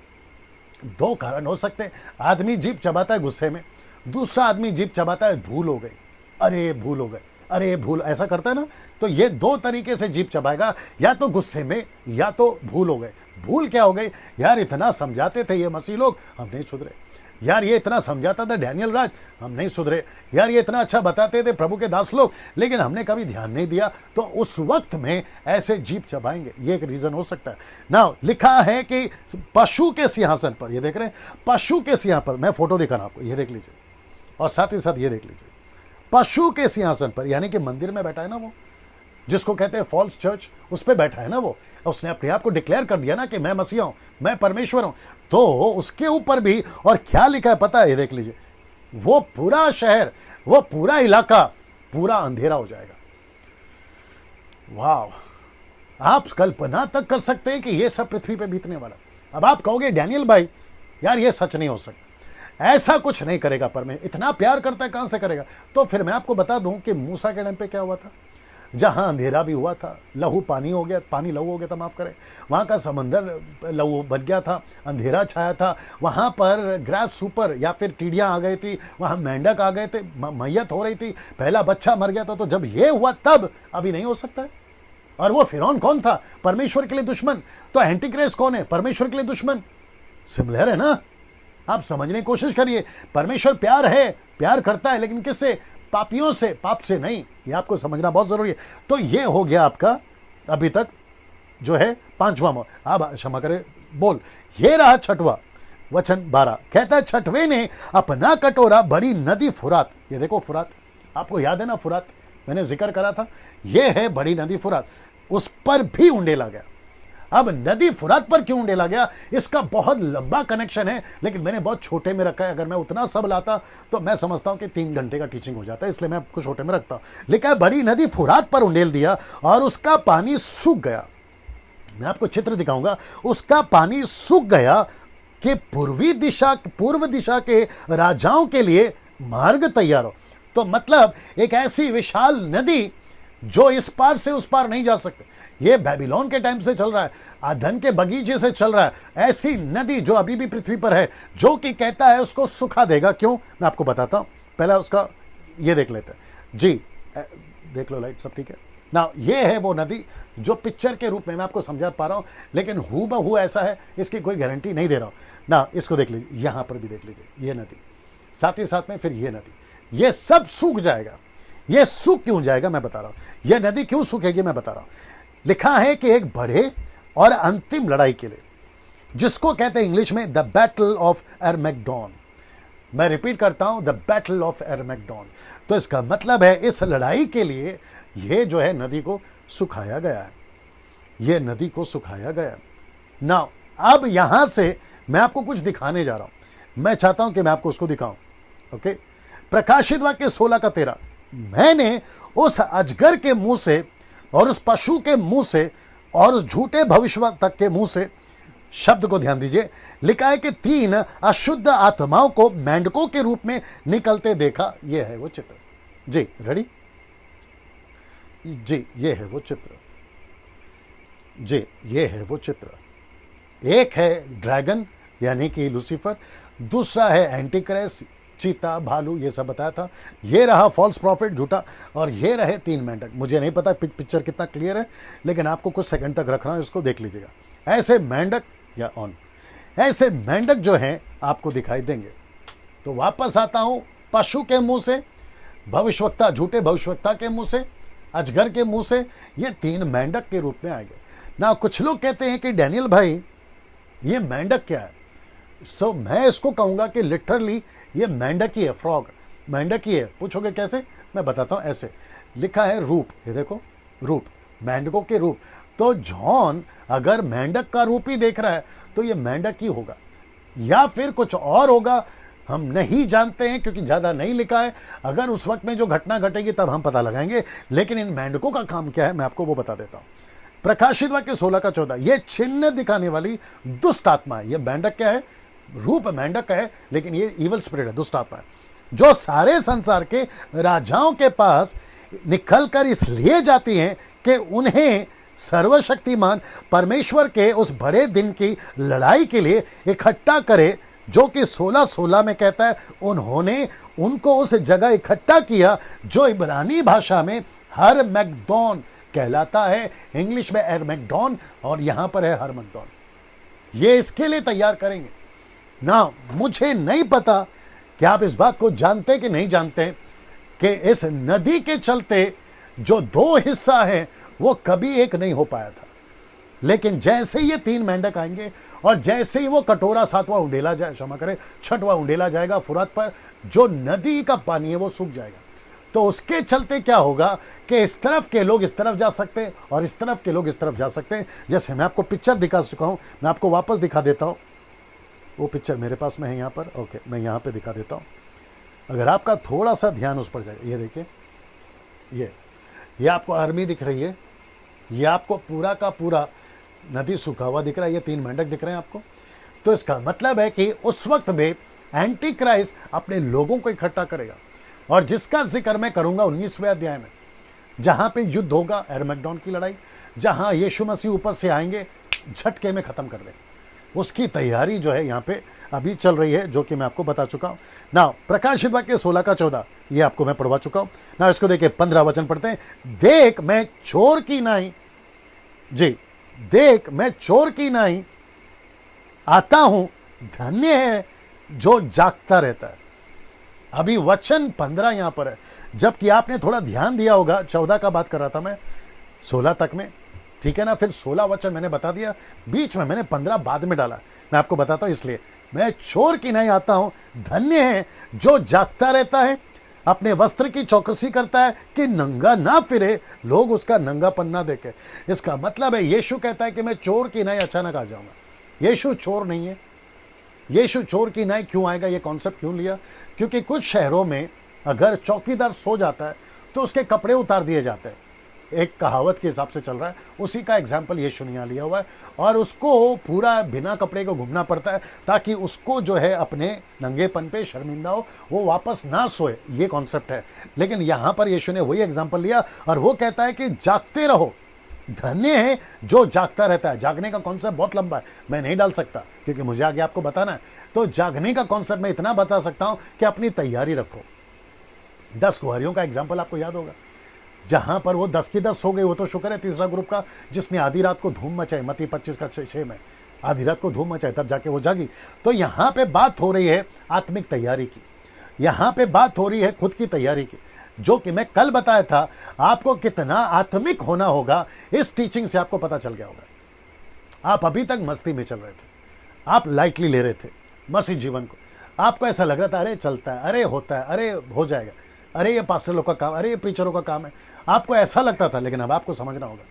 2 कारण हो सकते हैं। आदमी जीभ चबाता है गुस्से में, दूसरा आदमी जीभ चबाता है भूल हो गई, अरे भूल हो गए, अरे भूल, ऐसा करता है ना। तो ये 2 तरीके से जीभ चबाएगा, या तो गुस्से में या तो भूल हो गए। भूल क्या हो गई? यार इतना समझाते थे ये मसीह लोग, हम नहीं सुधरे। यार ये इतना समझाता था डैनियल राज, हम नहीं सुधरे। यार ये इतना अच्छा बताते थे प्रभु के दास लोग, लेकिन हमने कभी ध्यान नहीं दिया। तो उस वक्त में ऐसे जीभ चबाएंगे, ये एक रीजन हो सकता है ना। लिखा है कि पशु के सिंहासन पर, ये देख रहे हैं पशु के सिंहासन पर, मैं फोटो दिखा रहा हूं आपको, ये देख लीजिए, और साथ ही साथ ये देख लीजिए, पशु के सिंहासन पर, यानी कि मंदिर में बैठा है ना वो, जिसको कहते हैं फॉल्स चर्च, उस पर बैठा है ना वो। उसने अपने आप को डिक्लेयर कर दिया ना कि मैं मसीहा हूं, मैं परमेश्वर हूं। तो उसके ऊपर भी, और क्या लिखा है पता है, ये देख लीजिए, वो पूरा शहर, वो पूरा इलाका पूरा अंधेरा हो जाएगा। वाह, आप कल्पना तक कर सकते हैं कि ये सब पृथ्वी पे बीतने वाला। अब आप कहोगे डैनियल भाई यार ये सच नहीं हो सकता, ऐसा कुछ नहीं करेगा परमेश्वर, इतना प्यार करता है कहां से करेगा। तो फिर मैं आपको बता दूं कि मूसा के टाइम पे क्या हुआ था, जहां अंधेरा भी हुआ था, लहू पानी हो गया, पानी लहू हो गया था, माफ करें, वहां का समंदर लहू बन गया था, अंधेरा छाया था, वहां पर ग्रास सुपर या फिर टीडियां आ गई थी, वहां मेंढक आ गए थे, मैयत हो रही थी, पहला बच्चा मर गया था। तो जब ये हुआ तब, अभी नहीं हो सकता है। और वो फिरौन कौन था? परमेश्वर के लिए दुश्मन। तो एंटीक्राइस्ट कौन है? परमेश्वर के लिए दुश्मन। सिमिलर है ना, आप समझने की कोशिश करिए। परमेश्वर प्यार है, प्यार करता है, लेकिन किससे? पापियों से, पाप से नहीं। ये आपको समझना बहुत जरूरी है। तो ये हो गया आपका अभी तक जो है 5वां मोड़। आप क्षमा करें, बोल, ये रहा 6वां वचन 12, कहता है 6वें ने अपना कटोरा बड़ी नदी फुरात, ये देखो फुरात, आपको याद है ना फुरात, मैंने जिक्र करा था, ये है बड़ी नदी फुरात, उस पर भी उंडेला गया। अब नदी फुरात पर क्यों उंडेला गया, इसका बहुत लंबा कनेक्शन है, लेकिन मैंने बहुत छोटे में रखा है। अगर मैं उतना सब लाता तो मैं समझता हूं कि 3 घंटे का टीचिंग हो जाता है, इसलिए मैं आपको छोटे में रखता हूं। लिखा है बड़ी नदी फुरात पर उंडेल दिया और उसका पानी सूख गया। मैं आपको चित्र दिखाऊंगा, उसका पानी सूख गया कि पूर्व दिशा के राजाओं के लिए मार्ग तैयार हो। तो मतलब एक ऐसी विशाल नदी जो इस पार से उस पार नहीं जा सकते। ये बेबीलोन के टाइम से चल रहा है, अदन के बगीचे से चल रहा है। ऐसी नदी जो अभी भी पृथ्वी पर है, जो कि कहता है उसको सुखा देगा। क्यों, मैं आपको बताता हूं। पहला उसका ये देख लेते हैं जी। देख लो लाइट, सब ठीक है ना। ये है वो नदी जो पिक्चर के रूप में मैं आपको समझा पा रहा हूं, लेकिन हूबहू ऐसा है इसकी कोई गारंटी नहीं दे रहा हूं ना। इसको देख लीजिए, यहां पर भी देख लीजिए ये नदी, साथ ही साथ में फिर ये नदी, ये सब सूख जाएगा। ये सूख क्यों जाएगा मैं बता रहा हूं। यह नदी क्यों सूखेगी मैं बता रहा हूं। लिखा है कि एक बड़े और अंतिम लड़ाई के लिए, जिसको कहते हैं इंग्लिश में द बैटल ऑफ एरमेगडोन। मैं रिपीट करता हूं, द बैटल ऑफ एरमेगडोन। तो इसका मतलब है इस लड़ाई के लिए ये जो है नदी को सुखाया गया है। ये नदी को सुखाया गया ना। अब यहां से मैं आपको कुछ दिखाने जा रहा हूं। मैं चाहता हूं कि मैं आपको उसको दिखाऊं। ओके, प्रकाशित वाक्य 16:13। मैंने उस अजगर के मुंह से और उस पशु के मुंह से और उस झूठे भविष्यवक्ता के मुंह से, शब्द को ध्यान दीजिए, लिखा है कि 3 अशुद्ध आत्माओं को मेंढकों के रूप में निकलते देखा। यह है वो चित्र जी। रेडी जी, ये है वो चित्र जी। ये है वो चित्र। एक है ड्रैगन यानी कि लूसीफर, दूसरा है एंटीक्राइस्ट, चीता, भालू, ये सब बताया था। ये रहा फॉल्स प्रॉफिट, झूठा, और ये रहे 3 मेंढक। मुझे नहीं पता पिक्चर कितना क्लियर है, लेकिन आपको कुछ सेकंड तक रख रहा हूं, इसको देख लीजिएगा। ऐसे मेंढक या ऑन, ऐसे मेंढक जो हैं आपको दिखाई देंगे। तो वापस आता हूं, पशु के मुंह से, भविष्यवक्ता, झूठे भविष्यवक्ता के मुंह से, अजगर के मुंह से, ये 3 मेंढक के रूप में आएंगे ना। कुछ लोग कहते हैं कि डैनियल भाई ये मेंढक क्या है। सो मैं इसको कहूंगा कि लिटरली ये मेंढक ही है, फ्रॉग, मेंढक ही है। पूछोगे कैसे, मैं बताता हूं। ऐसे लिखा है रूप, ये देखो रूप, मेंढकों के रूप। तो जॉन अगर मेंढक का रूप ही देख रहा है तो ये मेंढक ही होगा, या फिर कुछ और होगा, हम नहीं जानते हैं क्योंकि ज्यादा नहीं लिखा है। अगर उस वक्त में जो घटना घटेगी तब हम पता लगाएंगे, लेकिन इन मेंढकों का काम क्या है मैं आपको वो बता देता हूं। प्रकाशित वाक्य 16:14। ये चिन्ह दिखाने वाली दुष्ट आत्मा है। ये मेंढक क्या है, रूप मेंढक का है, लेकिन ये इवल स्पिरिट है, दुष्ट आत्मा है, जो सारे संसार के राजाओं के पास निकलकर इसलिए जाती हैं कि उन्हें सर्वशक्तिमान परमेश्वर के उस बड़े दिन की लड़ाई के लिए इकट्ठा करे, जो कि 16:16 में कहता है उन्होंने उनको उस जगह इकट्ठा किया जो इब्रानी भाषा में हरमगदोन कहलाता है, इंग्लिश में एरमेगडोन, और यहां पर है हरमगदोन। ये इसके लिए तैयार करेंगे ना। मुझे नहीं पता कि आप इस बात को जानते कि नहीं जानते कि इस नदी के चलते जो 2 हिस्सा है वो कभी एक नहीं हो पाया था, लेकिन जैसे ये 3 मेंढक आएंगे और जैसे ही वो कटोरा 7वां उंडेला जाए, क्षमा करें 6वां उंडेला जाएगा फुरात पर, जो नदी का पानी है वो सूख जाएगा। तो उसके चलते क्या होगा कि इस तरफ के लोग इस तरफ जा सकते हैं और इस तरफ के लोग इस तरफ जा सकते हैं। जैसे मैं आपको पिक्चर दिखा चुका हूं, मैं आपको वापस दिखा देता हूं। वो पिक्चर मेरे पास में है यहाँ पर। ओके, मैं यहाँ पे दिखा देता हूँ। अगर आपका थोड़ा सा ध्यान उस पर जाएगा, ये देखिए, ये आपको आर्मी दिख रही है, ये आपको पूरा का पूरा नदी सूखा हुआ दिख रहा है, ये 3 मेंढक दिख रहे हैं आपको। तो इसका मतलब है कि उस वक्त में एंटी क्राइस्ट अपने लोगों को इकट्ठा करेगा, और जिसका जिक्र मैं करूंगा 19वें अध्याय में, जहां पे युद्ध होगा, एरमेगडोन की लड़ाई, जहां यीशु मसीह ऊपर से आएंगे, झटके में खत्म कर देंगे। उसकी तैयारी जो है यहाँ पे अभी चल रही है, जो कि मैं आपको बता चुका हूं ना। प्रकाशित वाक्य 16:14 ये आपको मैं पढ़वा चुका हूं ना। इसको देखिए, 15 वचन पढ़ते हैं। देख मैं चोर की नाई, जी, देख मैं चोर की नाई आता हूं, धन्य है जो जागता रहता है। अभी वचन 15 यहां पर है, जबकि आपने थोड़ा ध्यान दिया होगा, 14 का बात कर रहा था मैं 16 तक में, ठीक है ना। फिर 16 वचन मैंने बता दिया, बीच में मैंने 15 बाद में डाला। मैं आपको बताता हूं, इसलिए मैं चोर की नहीं आता हूं, धन्य है जो जागता रहता है, अपने वस्त्र की चौकसी करता है कि नंगा ना फिरे, लोग उसका नंगापन ना देखे। इसका मतलब है यीशु कहता है कि मैं चोर की नहीं अचानक आ जाऊंगा। यीशु चोर नहीं है। यीशु चोर की नहीं क्यों आएगा, ये कॉन्सेप्ट क्यों लिया? क्योंकि कुछ शहरों में अगर चौकीदार सो जाता है तो उसके कपड़े उतार दिए जाते हैं, एक कहावत के हिसाब से चल रहा है, उसी का एग्जाम्पल यीशु ने यहाँ लिया हुआ है और उसको पूरा बिना कपड़े को घूमना पड़ता है ताकि उसको जो है अपने नंगेपन पे शर्मिंदा हो, वो वापस ना सोए, ये कॉन्सेप्ट है। लेकिन यहाँ पर यीशु ने वही एग्जाम्पल लिया और वो कहता है कि जागते रहो, धन्य है जो जागता रहता है। जागने का कॉन्सेप्ट बहुत लंबा है, मैं नहीं डाल सकता क्योंकि मुझे आगे आपको बताना है। तो जागने का कॉन्सेप्ट मैं इतना बता सकता हूं कि अपनी तैयारी रखो। 10 कुंवारियों का एग्जाम्पल आपको याद होगा, जहां पर वो 10 की 10 हो गई, वो तो शुक्र है तीसरा ग्रुप का जिसने आधी रात को धूम मचाई, मत्ती 25 का 6 में आधी रात को धूम मचाई, तब जाके वो जागी। तो यहां पे बात हो रही है आत्मिक तैयारी की, यहां पे बात हो रही है खुद की तैयारी की, जो कि मैं कल बताया था। आपको कितना आत्मिक होना होगा इस टीचिंग से आपको पता चल गया होगा। आप अभी तक मस्ती में चल रहे थे, आप लाइटली ले रहे थे मसीह जीवन को, आपको ऐसा लग रहा था अरे चलता है, अरे होता है, अरे हो जाएगा, अरे ये पास्टर लोग का काम, अरे ये प्रीचरों का काम है, आपको ऐसा लगता था। लेकिन अब आपको समझना होगा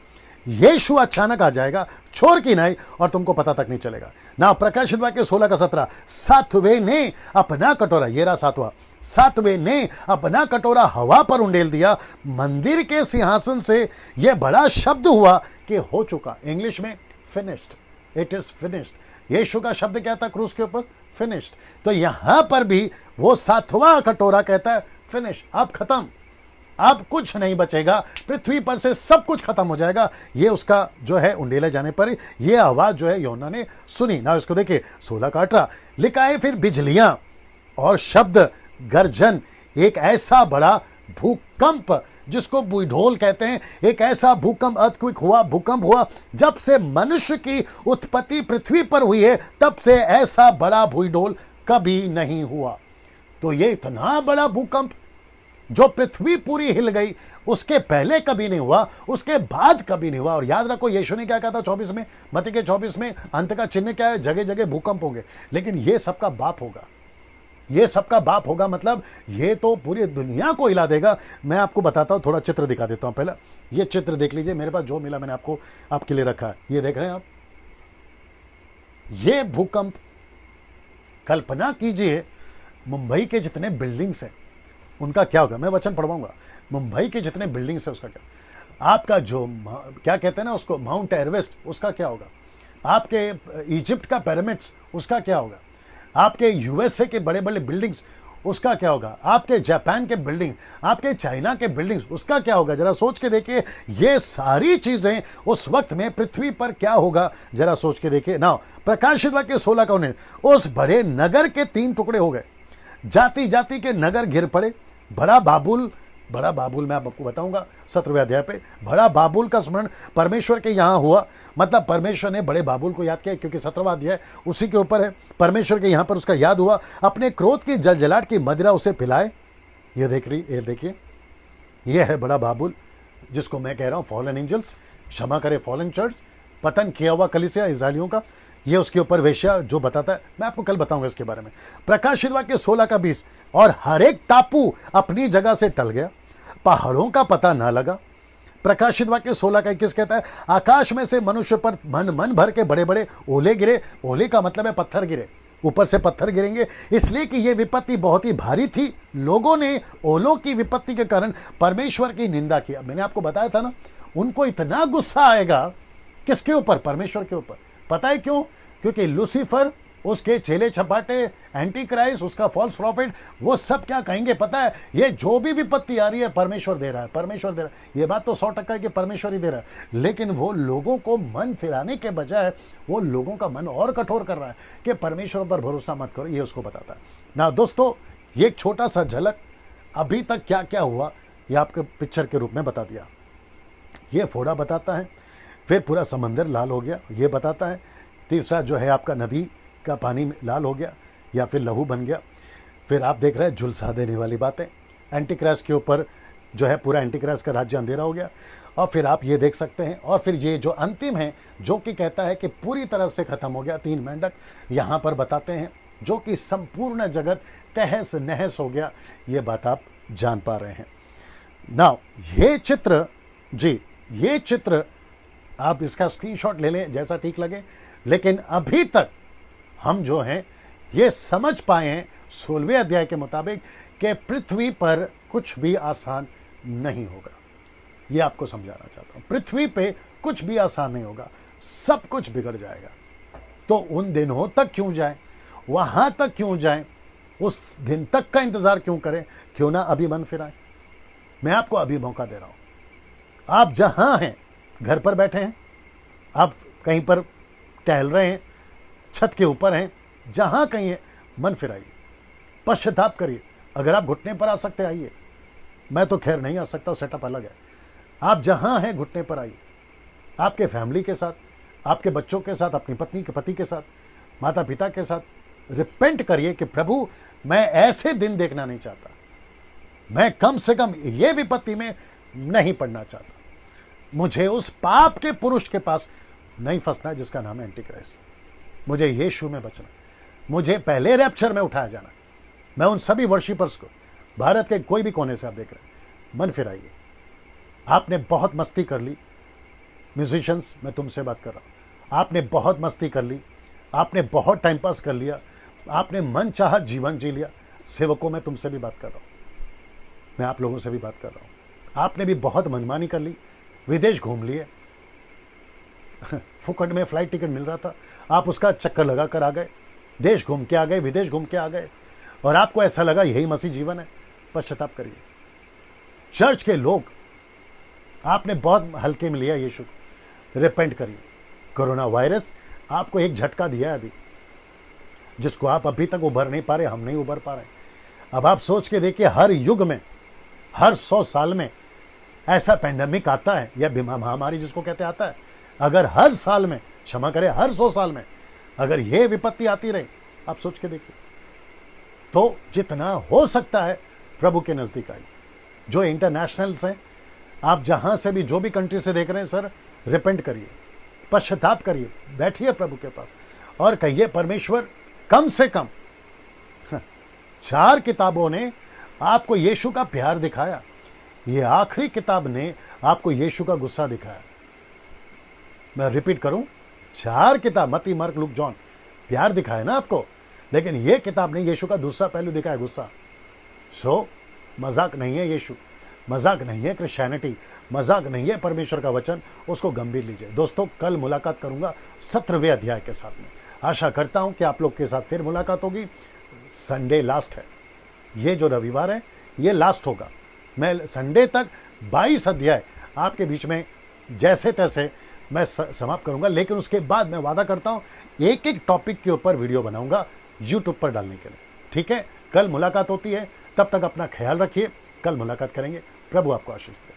यीशु अचानक आ जाएगा छोर की नहीं और तुमको पता तक नहीं चलेगा ना। प्रकाशित वाक्य 16 का 17, सातवें ने अपना कटोरा, ये रहा सातवां, सातवें ने अपना कटोरा हवा पर उंडेल दिया, मंदिर के सिंहासन से यह बड़ा शब्द हुआ कि हो चुका। इंग्लिश में फिनिश्ड, इट इज फिनिश्ड। यीशु का शब्द क्या था क्रूस के ऊपर? फिनिश्ड। तो यहां पर भी वो सातवां कटोरा कहता है फिनिश, अब खत्म, अब कुछ नहीं बचेगा, पृथ्वी पर से सब कुछ खत्म हो जाएगा। ये उसका जो है उंडेले जाने पर ये आवाज जो है यूहन्ना ने सुनी ना। इसको देखिए 16 का 18 लिखा है, फिर बिजलियां और शब्द, गर्जन, एक ऐसा बड़ा भूकंप जिसको बुढ़ोल कहते हैं, एक ऐसा भूकंप, अर्थक्वेक हुआ, भूकंप हुआ। जब से मनुष्य की उत्पत्ति पृथ्वी पर हुई है तब से ऐसा बड़ा भूडोल कभी नहीं हुआ। तो ये इतना बड़ा भूकंप जो पृथ्वी पूरी हिल गई, उसके पहले कभी नहीं हुआ, उसके बाद कभी नहीं हुआ। और याद रखो यीशु ने क्या कहा था 24 में, मत्ती के 24 में, अंत का चिन्ह क्या है? जगह जगह भूकंप होंगे, लेकिन ये सबका बाप होगा। ये सबका बाप होगा मतलब ये तो पूरी दुनिया को हिला देगा। मैं आपको बताता हूं, थोड़ा चित्र दिखा देता हूं। पहला ये चित्र देख लीजिए, मेरे पास जो मिला मैंने आपको आपके लिए रखा है। ये देख रहे हैं आप, ये भूकंप, कल्पना कीजिए मुंबई के जितने बिल्डिंग्स हैं उनका क्या होगा। मैं वचन पढ़वाऊंगा, मुंबई के जितने बिल्डिंग्स है उसका क्या, आपका जो क्या कहते हैं ना उसको, माउंट एवरेस्ट, उसका क्या होगा, आपके इजिप्ट का पिरामिड्स उसका क्या होगा, आपके यूएसए के बड़े बड़े बिल्डिंग्स उसका क्या होगा, आपके जापान के बिल्डिंग, आपके चाइना के बिल्डिंग्स उसका क्या होगा। जरा सोच के देखिए, ये सारी चीजें उस वक्त में पृथ्वी पर क्या होगा, जरा सोच के देखिए ना। प्रकाशित वाक्य 16 का 19, उस बड़े नगर के 3 टुकड़े हो गए, जाति जाति के नगर गिर पड़े। बड़ा बाबुल मैं आपको बताऊंगा 17वें अध्याय पे, बड़ा बाबुल का स्मरण परमेश्वर के यहाँ हुआ। मतलब परमेश्वर ने बड़े बाबुल को याद किया, क्योंकि 17वां अध्याय उसी के ऊपर है। परमेश्वर के यहाँ पर उसका याद हुआ, अपने क्रोध की जलजलाहट की मदिरा उसे पिलाए। ये देखिए, ये है बड़ा बाबुल जिसको मैं कह रहा हूँ फॉलन एंजल्स, क्षमा करे फॉलन चर्च, पतन किया हुआ कलीसिया इजरायलियों का। ये उसके ऊपर वेश्या जो बताता है, मैं आपको कल बताऊंगा इसके बारे में। प्रकाशित वाक्य 16 का 20, और हर एक टापू अपनी जगह से टल गया, पहाड़ों का पता ना लगा। प्रकाशित वाक्य 16 का 21 कहता है, आकाश में से मनुष्य पर मन भर के बड़े बड़े ओले गिरे। ओले का मतलब है पत्थर गिरे, ऊपर से पत्थर गिरेंगे, इसलिए कि यह विपत्ति बहुत ही भारी थी। लोगों ने ओलों की विपत्ति के कारण परमेश्वर की निंदा किया। मैंने आपको बताया था ना, उनको इतना गुस्सा आएगा, किसके ऊपर? परमेश्वर के ऊपर। पता है क्यों? क्योंकि लूसीफर, उसके चेले छपाटे, एंटी क्राइस्ट, उसका फॉल्स प्रॉफिट, वो सब क्या कहेंगे पता है? ये जो भी विपत्ति आ रही है परमेश्वर दे रहा है, परमेश्वर दे रहा है। ये बात तो 100% है कि परमेश्वर ही दे रहा है, लेकिन वो लोगों को मन फिराने के बजाय वो लोगों का मन और कठोर कर रहा है कि परमेश्वर पर भरोसा मत करो। ये उसको बताता है ना। दोस्तों, ये एक छोटा सा झलक अभी तक क्या क्या हुआ ये आपके पिक्चर के रूप में बता दिया। ये फोड़ा बताता है, फिर पूरा समंदर लाल हो गया, ये बताता है। तीसरा जो है आपका नदी का पानी लाल हो गया या फिर लहू बन गया। फिर आप देख रहे हैं झुलसा देने वाली बातें, एंटीक्राइस्ट के ऊपर जो है पूरा एंटीक्राइस्ट का राज्य अंधेरा हो गया। और फिर आप ये देख सकते हैं, और फिर ये जो अंतिम है जो कि कहता है कि पूरी तरह से खत्म हो गया, 3 मेंढक यहाँ पर बताते हैं, जो कि संपूर्ण जगत तहस नहस हो गया। ये बात आप जान पा रहे हैं ना। ये चित्र जी, ये चित्र आप इसका स्क्रीनशॉट ले लें जैसा ठीक लगे, लेकिन अभी तक हम जो हैं ये समझ पाए हैं 16वें अध्याय के मुताबिक कि पृथ्वी पर कुछ भी आसान नहीं होगा। ये आपको समझाना चाहता हूं। पृथ्वी पे कुछ भी आसान नहीं होगा, सब कुछ बिगड़ जाएगा। तो उन दिनों तक क्यों जाएं, वहां तक क्यों जाएं, उस दिन तक का इंतजार क्यों करें? क्यों ना अभी मन फिराएं। मैं आपको अभी मौका दे रहा हूं। आप जहां हैं, घर पर बैठे हैं, आप कहीं पर टहल रहे हैं, छत के ऊपर हैं, जहां कहीं है, मन फिराइए, पश्चाताप करिए। अगर आप घुटने पर आ सकते आइए, मैं तो खैर नहीं आ सकता, सेटअप अलग है। आप जहां हैं घुटने पर आइए, आपके फैमिली के साथ, आपके बच्चों के साथ, अपनी पत्नी के पति के साथ, माता पिता के साथ रिपेंट करिए कि प्रभु मैं ऐसे दिन देखना नहीं चाहता, मैं कम से कम ये विपत्ति में नहीं पड़ना चाहता, मुझे उस पाप के पुरुष के पास नहीं फंसना जिसका नाम है एंटीक्राइस्ट, मुझे यीशु में बचना, मुझे पहले रैप्चर में उठाया जाना। मैं उन सभी वर्शिपर्स को, भारत के कोई भी कोने से आप देख रहे हैं, मन फिराइए। आपने बहुत मस्ती कर ली, म्यूजिशियंस मैं तुमसे बात कर रहा हूँ, आपने बहुत मस्ती कर ली, आपने बहुत टाइम पास कर लिया, आपने मन चाहा जीवन जी लिया। सेवकों मैं तुमसे भी बात कर रहा हूँ, मैं आप लोगों से भी बात कर रहा हूँ। आपने भी बहुत मनमानी कर ली, विदेश घूम लिए, फुकट में फ्लाइट टिकट मिल रहा था, आप उसका चक्कर लगा कर आ गए, देश घूम के आ गए, विदेश घूम के आ गए, और आपको ऐसा लगा यही मसीह जीवन है। पश्चाताप करिए। चर्च के लोग, आपने बहुत हल्के में लिया यीशु, रिपेंट करिए। कोरोना वायरस आपको एक झटका दिया है अभी, जिसको आप अभी तक उभर नहीं पा रहे, हम नहीं उभर पा रहे। अब आप सोच के देखिए, हर युग में, हर 100 साल में ऐसा पैंडेमिक आता है, या महामारी जिसको कहते आता है। अगर हर साल में, क्षमा करें, हर 100 साल में अगर ये विपत्ति आती रहे, आप सोच के देखिए। तो जितना हो सकता है प्रभु के नजदीक आइए। जो इंटरनेशनल्स हैं, आप जहां से भी, जो भी कंट्री से देख रहे हैं, सर रिपेंट करिए, पश्चाताप करिए, बैठिए प्रभु के पास और कहिए, परमेश्वर कम से कम 4 किताबों ने आपको यीशु का प्यार दिखाया, ये आखिरी किताब ने आपको यीशु का गुस्सा दिखाया। मैं रिपीट करूं, 4 किताब, मत्ती, मार्क, लूक, जॉन, प्यार दिखाया ना आपको, लेकिन ये किताब ने यीशु का दूसरा पहलू दिखाया, गुस्सा। सो मजाक नहीं है यीशु, मजाक नहीं है क्रिश्चियनिटी, मजाक नहीं है परमेश्वर का वचन, उसको गंभीर लीजिए। दोस्तों, कल मुलाकात करूंगा 17वें अध्याय के साथ में। आशा करता हूं कि आप लोग के साथ फिर मुलाकात होगी। संडे लास्ट है, ये जो रविवार है ये लास्ट होगा। मैं संडे तक 22 अध्याय आपके बीच में जैसे तैसे मैं समाप्त करूंगा, लेकिन उसके बाद मैं वादा करता हूं एक एक टॉपिक के ऊपर वीडियो बनाऊंगा यूट्यूब पर डालने के लिए। ठीक है, कल मुलाकात होती है, तब तक अपना ख्याल रखिए, कल मुलाकात करेंगे। प्रभु आपको आशीष दे।